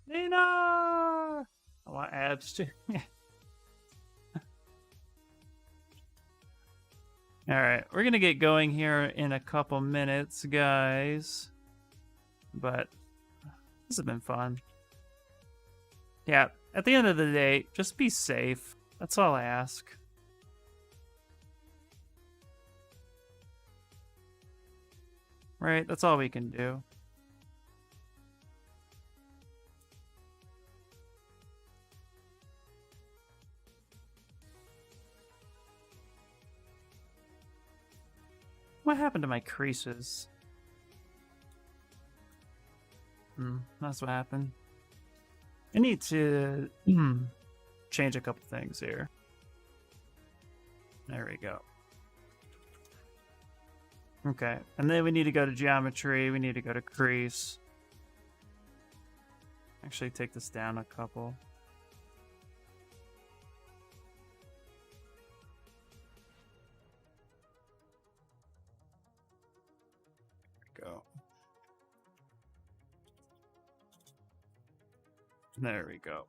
Nina! I want abs too. Alright, we're gonna get going here in a couple minutes, guys. But this has been fun. Yeah, at the end of the day, just be safe. That's all I ask. Right? That's all we can do. What happened to my creases? That's what happened. I need to change a couple things here. There we go. Okay, and then we need to go to geometry. We need to go to crease. Actually, take this down a couple. Go. There we go.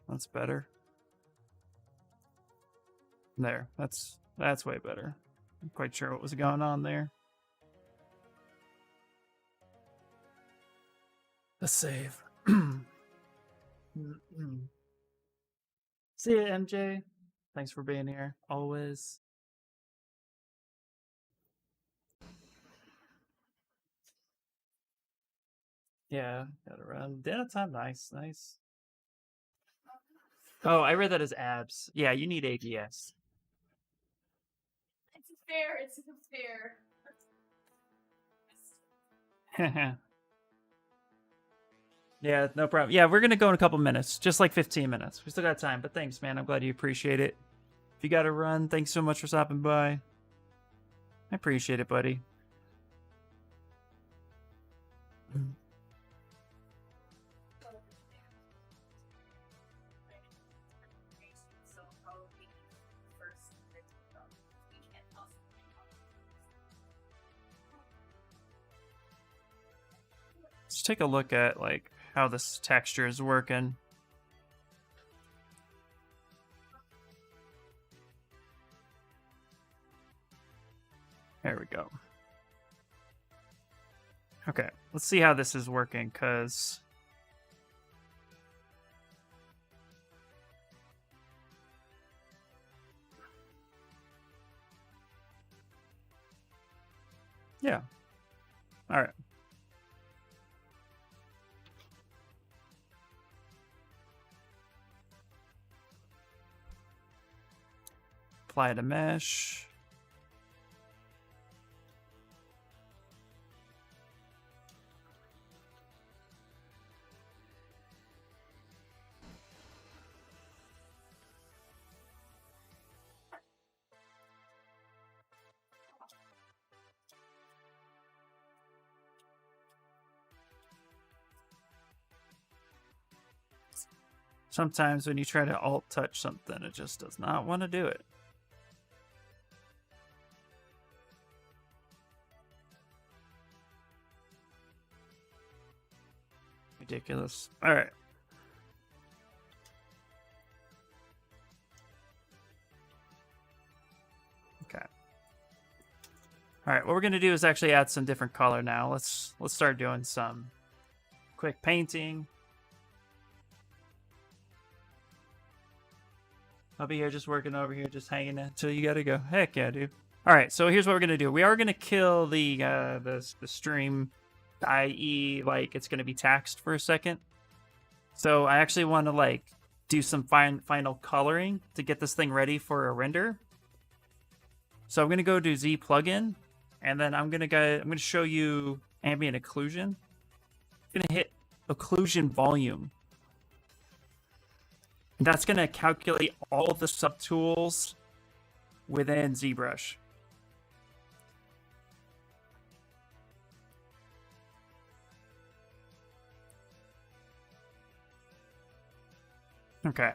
That's better. There. That's way better. I'm quite sure what was going on there. The save. See ya, MJ. Thanks for being here. Always. Yeah, gotta run. Dinner time. Nice. Oh, I read that as abs. Yeah, you need ABS. It's fair. It's fair. Yeah, no problem. Yeah, we're gonna go in a couple minutes, just like 15 minutes. We still got time, but thanks, man. I'm glad you appreciate it. If you gotta run, thanks so much for stopping by. I appreciate it, buddy. Let's take a look at like how this texture is working. There we go. Okay, let's see how this is working, because... Yeah. Alright. apply to mesh. Sometimes when you try to alt touch something, it just does not want to do it. Ridiculous. All right. Okay. All right, what we're gonna do is actually add some different color now. Let's start doing some quick painting. I'll be here just working over here, just hanging until you gotta go. Heck yeah, dude. All right, so here's what we're gonna do. We are gonna kill the stream, i.e., like it's gonna be taxed for a second. So I actually want to like do some final coloring to get this thing ready for a render. So I'm gonna go to Z plugin, and then I'm gonna show you ambient occlusion. I'm gonna hit occlusion volume. And that's going to calculate all of the subtools within Zbrush. Okay.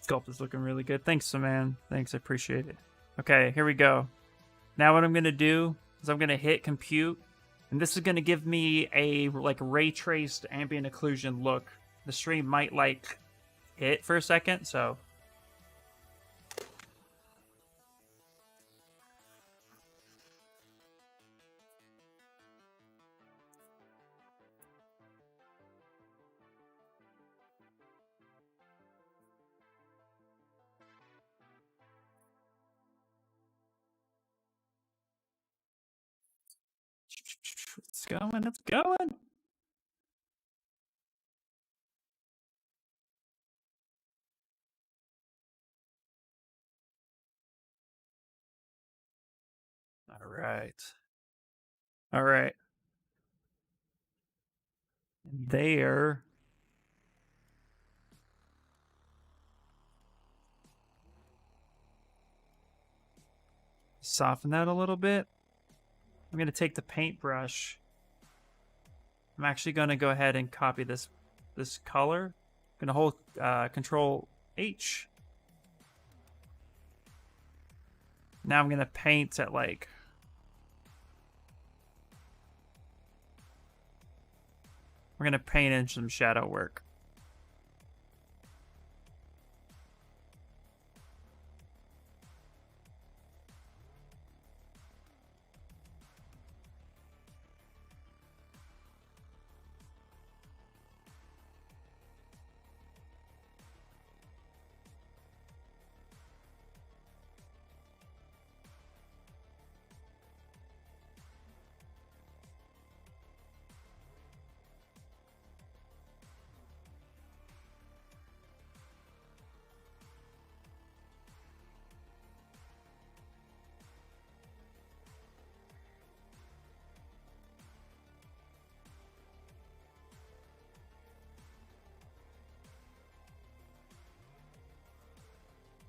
Sculpt is looking really good. Thanks, man. Thanks, I appreciate it. Okay, here we go. Now what I'm going to do is I'm going to hit compute, and this is going to give me a like ray traced ambient occlusion look. The stream might like hit for a second, so it's going, it's going. All right. All right. And there. Soften that a little bit. I'm going to take the paintbrush. I'm actually going to go ahead and copy this color. I'm going to hold Control H. Now I'm going to paint at like we're going to paint in some shadow work.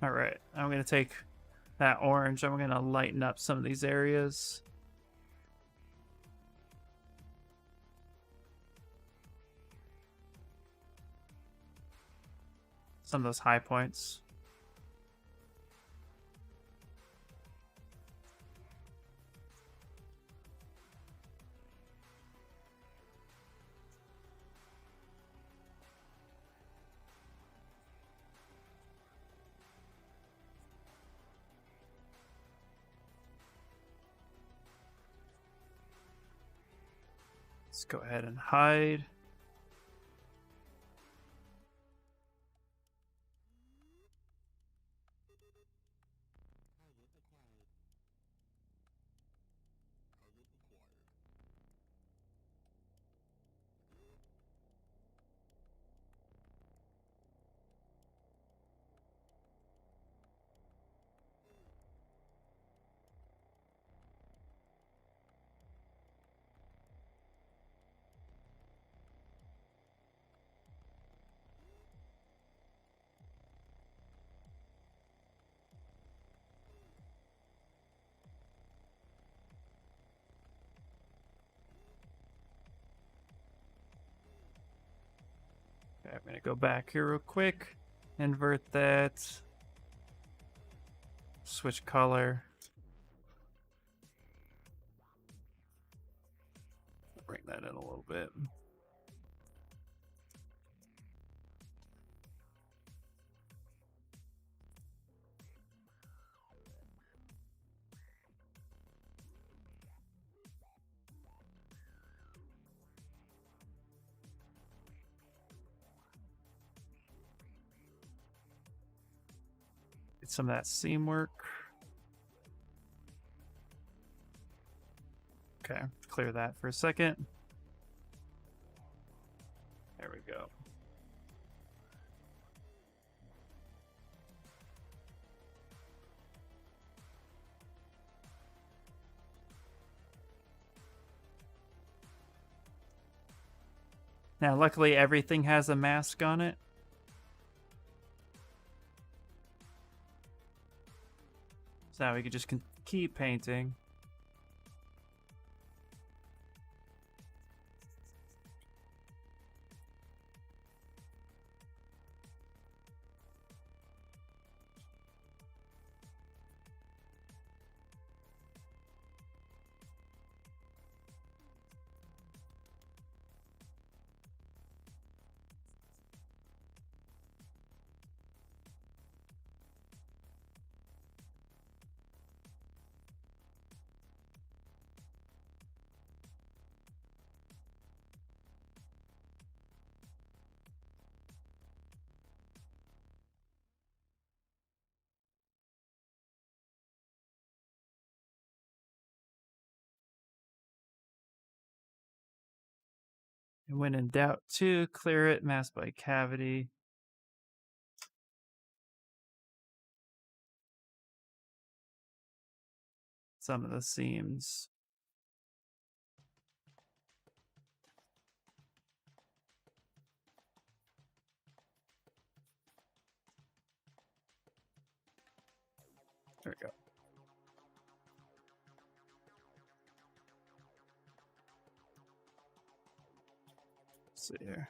All right, I'm going to take that orange. I'm going to lighten up some of these areas. Some of those high points. Let's go ahead and hide. Okay, I'm gonna go back here real quick. Invert that. Switch color. Bring that in a little bit. Get some of that seam work. Okay, clear that for a second. There we go. Now, luckily, everything has a mask on it. So now we can just keep painting. And when in doubt, too, clear it, mask by cavity. Some of the seams. There we go. Let's see here.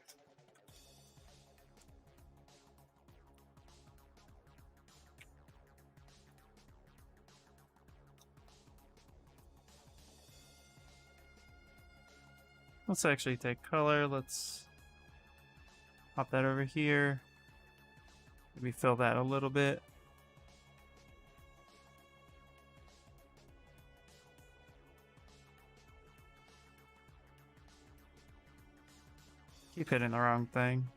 Let's actually take color. Let's pop that over here. Maybe fill that a little bit. Keep hitting the wrong thing.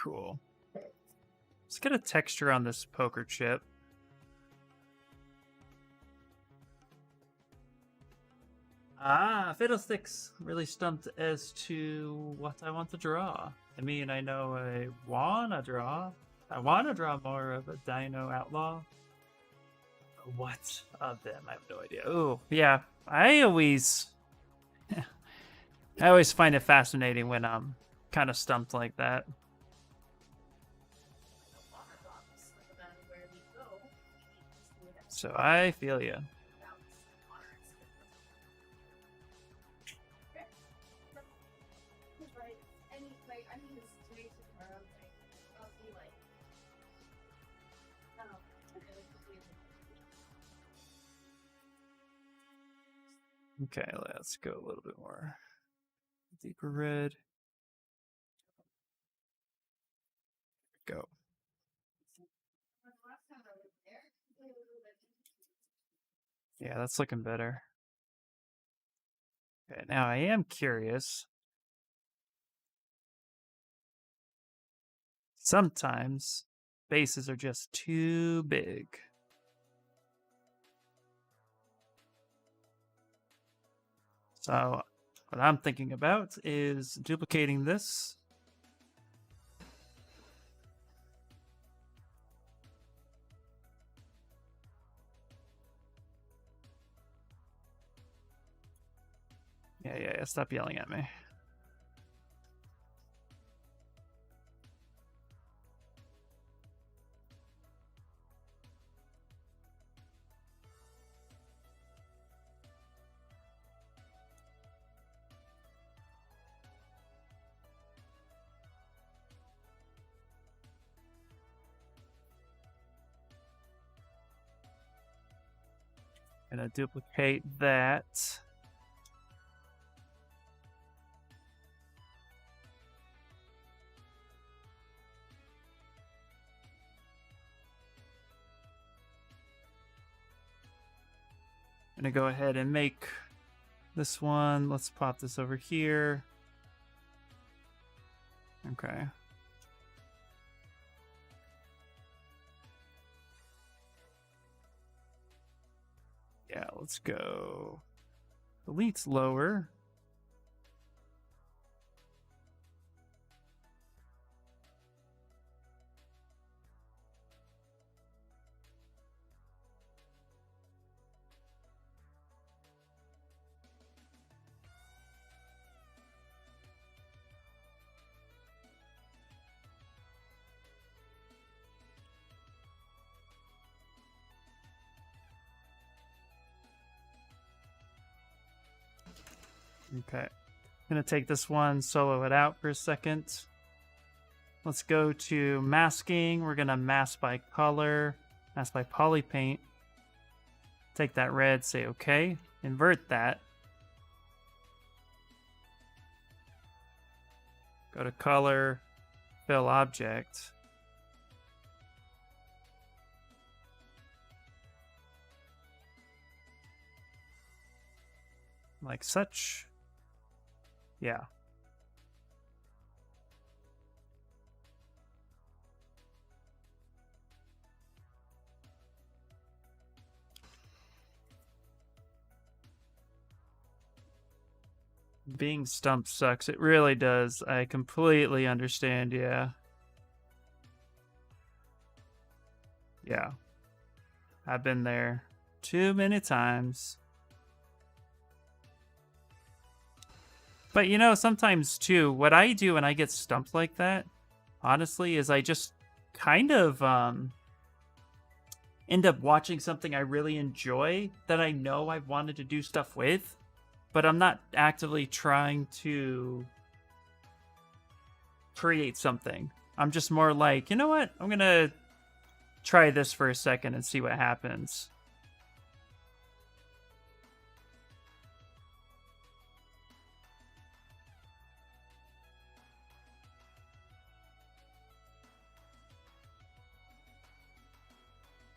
Cool. Let's get a texture on this poker chip. Ah, fiddlesticks. Really stumped as to what I want to draw. I mean, I know I wanna draw. I wanna draw more of a Dino Outlaw. What of them? I have no idea. Oh, yeah. I always find it fascinating when I'm kind of stumped like that. So I feel you. Okay, let's go a little bit more deeper red. Go. Yeah, that's looking better. Okay, now I am curious. Sometimes bases are just too big. So what I'm thinking about is duplicating this. Yeah. Stop yelling at me. Gonna duplicate that. Gonna go ahead and make this one. Let's pop this over here. Okay. Yeah, let's go. Elite's lower. Okay. Gonna take this one, solo it out for a second. Let's go to masking. We're gonna mask by color, mask by poly paint. Take that red, say okay. Invert that. Go to color, fill object. Like such. Yeah. Being stumped sucks. It really does. I completely understand, yeah. Yeah. I've been there too many times. But you know, sometimes too, what I do when I get stumped like that, honestly, is I just kind of end up watching something I really enjoy that I know I've wanted to do stuff with, but I'm not actively trying to create something. I'm just more like, you know what? I'm going to try this for a second and see what happens.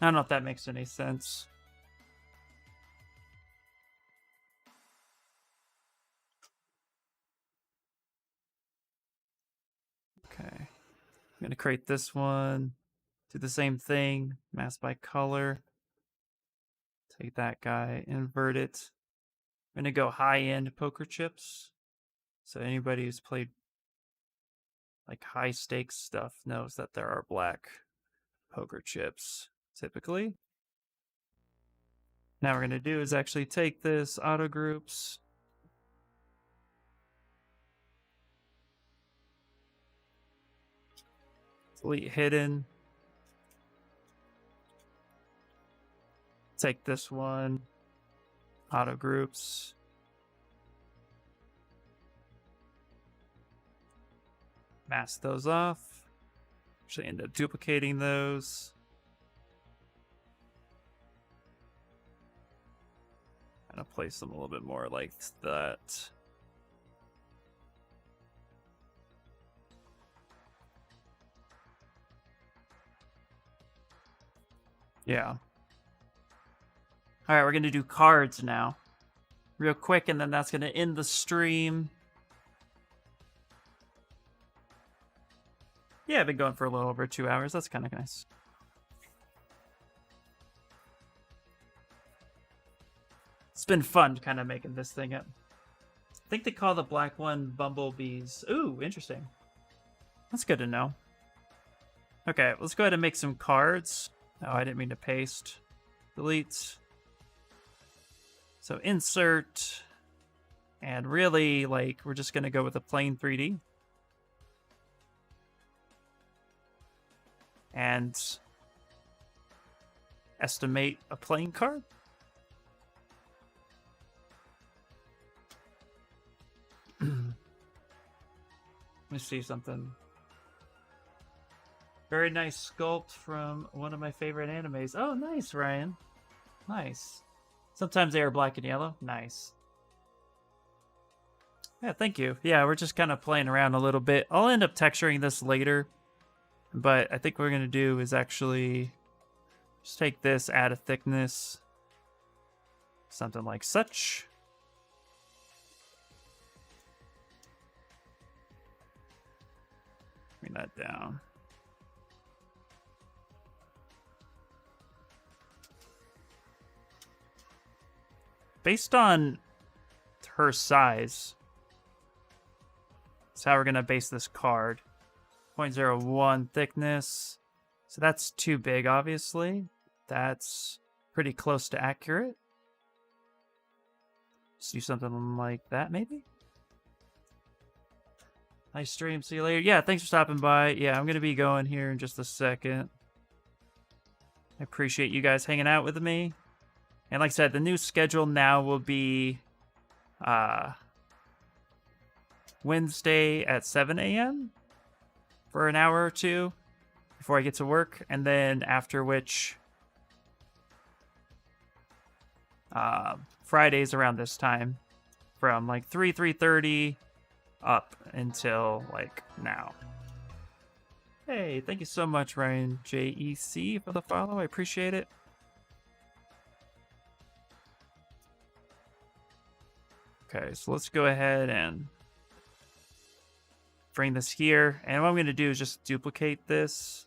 I don't know if that makes any sense. Okay. I'm going to create this one. Do the same thing. Mask by color. Take that guy, invert it. I'm going to go high-end poker chips. So anybody who's played like high-stakes stuff knows that there are black poker chips, typically. Now what we're going to do is actually take this auto groups. Delete hidden. Take this one. Auto groups. Mask those off. Actually end up duplicating those. I'm gonna place them a little bit more like that. Yeah. All right, we're gonna do cards now, real quick, and then that's gonna end the stream. Yeah, I've been going for a little over 2 hours. That's kind of nice. It's been fun kind of making this thing up. I think they call the black one bumblebees. Ooh, interesting. That's good to know. Okay, let's go ahead and make some cards. Oh, I didn't mean to paste. Delete. So insert. And really, like, we're just going to go with a plain 3D. And estimate a playing card. Let me see something. Very nice sculpt from one of my favorite animes. Oh, nice, Ryan. Nice. Sometimes they are black and yellow. Nice. Yeah, thank you. Yeah, we're just kind of playing around a little bit. I'll end up texturing this later. But I think what we're going to do is actually just take this, add a thickness. Something like such. Bring that down. Based on her size, that's how we're going to base this card. 0.01 thickness. So that's too big, obviously. That's pretty close to accurate. Let's do something like that, maybe? Nice stream. See you later. Yeah, thanks for stopping by. Yeah, I'm going to be going here in just a second. I appreciate you guys hanging out with me. And like I said, the new schedule now will be Wednesday at 7 a.m. for an hour or two before I get to work. And then after which, Fridays around this time from like 3:30 up until like now. Hey, thank you so much, Ryan JEC, for the follow. I appreciate it. Okay, so let's go ahead and bring this here. And what I'm going to do is just duplicate this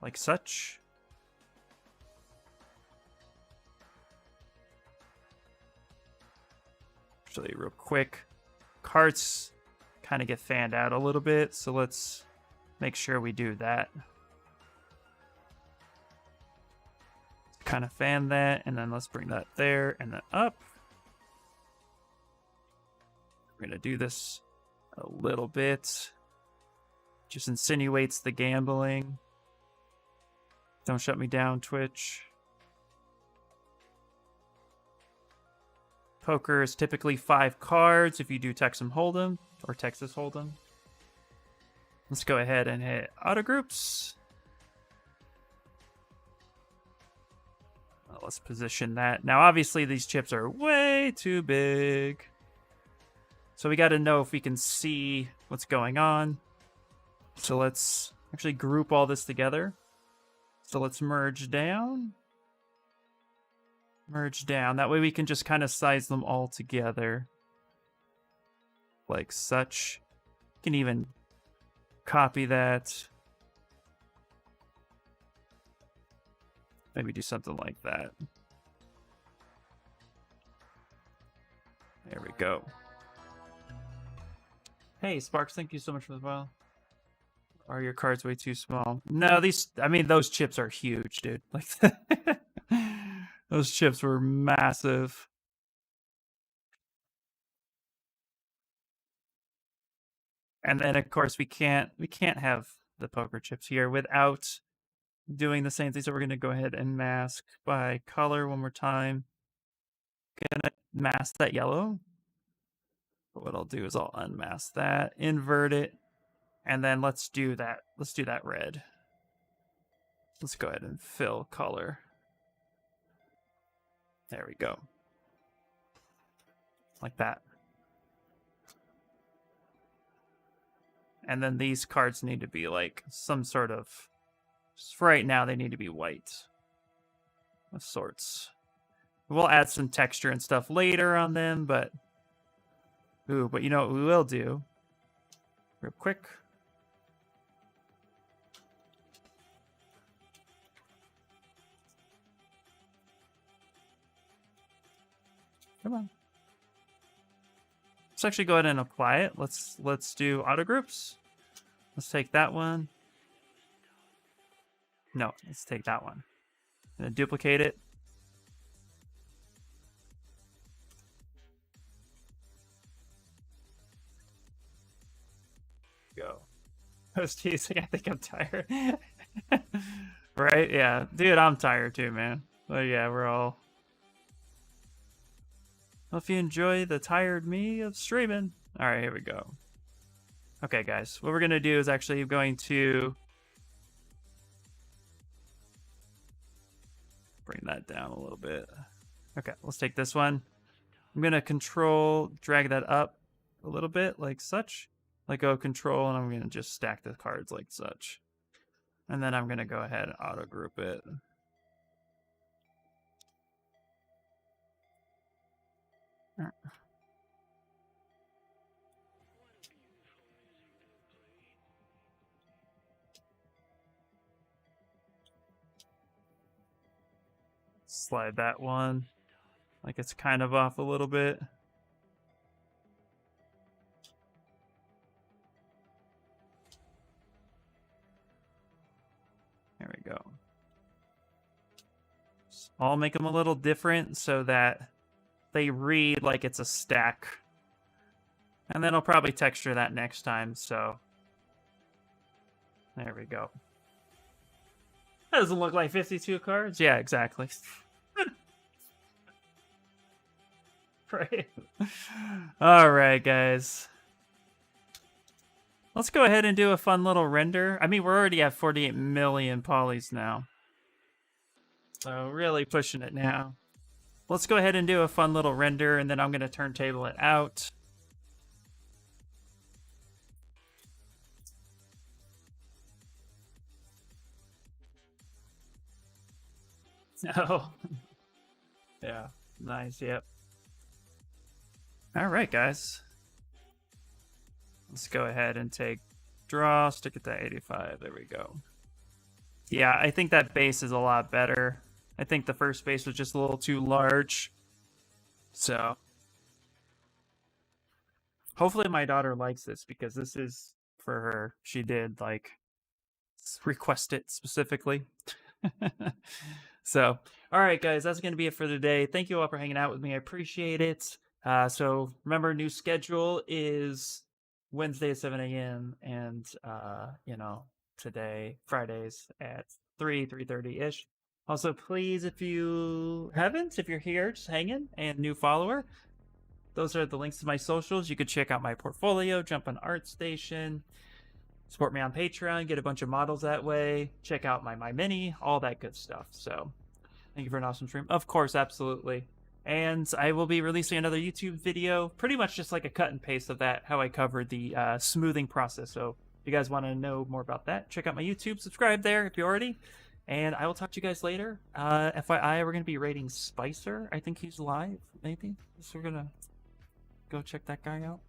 like such. Actually, real quick, cards kind of get fanned out a little bit, so let's make sure we do that. Kind of fan that, and then let's bring that there and then up. We're going to do this a little bit. Just insinuates the gambling. Don't shut me down, Twitch. Poker is typically 5 cards if you do Texas Hold'em or Texas Hold'em. Let's go ahead and hit auto groups. Let's position that. Now, obviously, these chips are way too big. So we got to know if we can see what's going on. So let's actually group all this together. So let's merge down. Merge down. That way we can just kind of size them all together. Like such. You can even copy that. Maybe do something like that. There we go. Hey, Sparks, thank you so much for the file. Are your cards way too small? No, I mean, those chips are huge, dude. Like, those chips were massive. And then, of course, we can't have the poker chips here without doing the same thing. So we're going to go ahead and mask by color one more time. Gonna mask that yellow. But what I'll do is I'll unmask that, invert it, and then let's do that. Let's do that red. Let's go ahead and fill color. There we go. Like that. And then these cards need to be like some sort of, just for right now, they need to be white of sorts. We'll add some texture and stuff later on them, but but you know what we will do? Real quick. Come on. Let's actually go ahead and apply it. Let's do auto groups. Let's take that one. No, let's take that one. I'm gonna duplicate it. I was teasing. I think I'm tired. Right? Yeah. Dude, I'm tired too, man. But yeah, we're all... Hope you enjoy the tired me of streaming. Alright, here we go. Okay, guys. What we're going to do is actually going to... bring that down a little bit. Okay, let's take this one. I'm going to drag that up a little bit, like such. Let go of control, and I'm going to just stack the cards like such. And then I'm going to go ahead and auto group it. Slide that one like it's kind of off a little bit. There we go. I'll make them a little different so that they read like it's a stack. And then I'll probably texture that next time, so... there we go. That doesn't look like 52 cards? Yeah, exactly. Right. Alright, guys. Let's go ahead and do a fun little render. I mean, we're already at 48 million polys now. So, really pushing it now. Let's go ahead and do a fun little render, and then I'm going to turntable it out. Oh. Yeah. Nice, yep. Alright, guys. Let's go ahead and take draw, stick it to 85. There we go. Yeah, I think that base is a lot better. I think the first base was just a little too large. So. Hopefully my daughter likes this, because this is for her. She did, like, request it specifically. So, all right, guys, that's going to be it for today. Thank you all for hanging out with me. I appreciate it. So remember, new schedule is Wednesday at 7 a.m. and, you know, today, Fridays at 3:30-ish. Also, please, if you're here, just hanging, and new follower, those are the links to my socials. You could check out my portfolio, jump on ArtStation, support me on Patreon, get a bunch of models that way, check out my mini, all that good stuff. So, thank you for an awesome stream. Of course, absolutely. And I will be releasing another YouTube video, pretty much just like a cut and paste of that, how I covered the smoothing process. So, if you guys want to know more about that, check out my YouTube, subscribe there if you already. And I will talk to you guys later. FYI, we're going to be rating Spicer. I think he's live, maybe. So we're going to go check that guy out.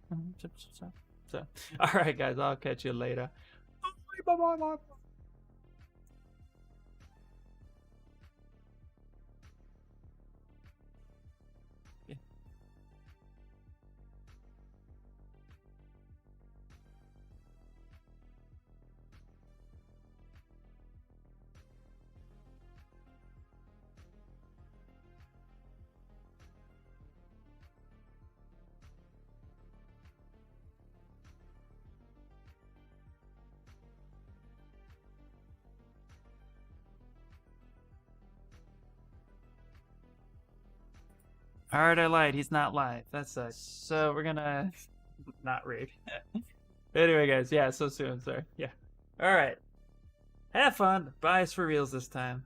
So, all right, guys, I'll catch you later. Bye, bye, bye, bye. Alright, I lied. He's not live. That sucks. So we're gonna not read. Anyway, guys, yeah, so soon, sorry. Yeah. Alright. Have fun. Buys for reals this time.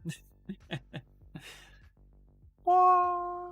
Bye.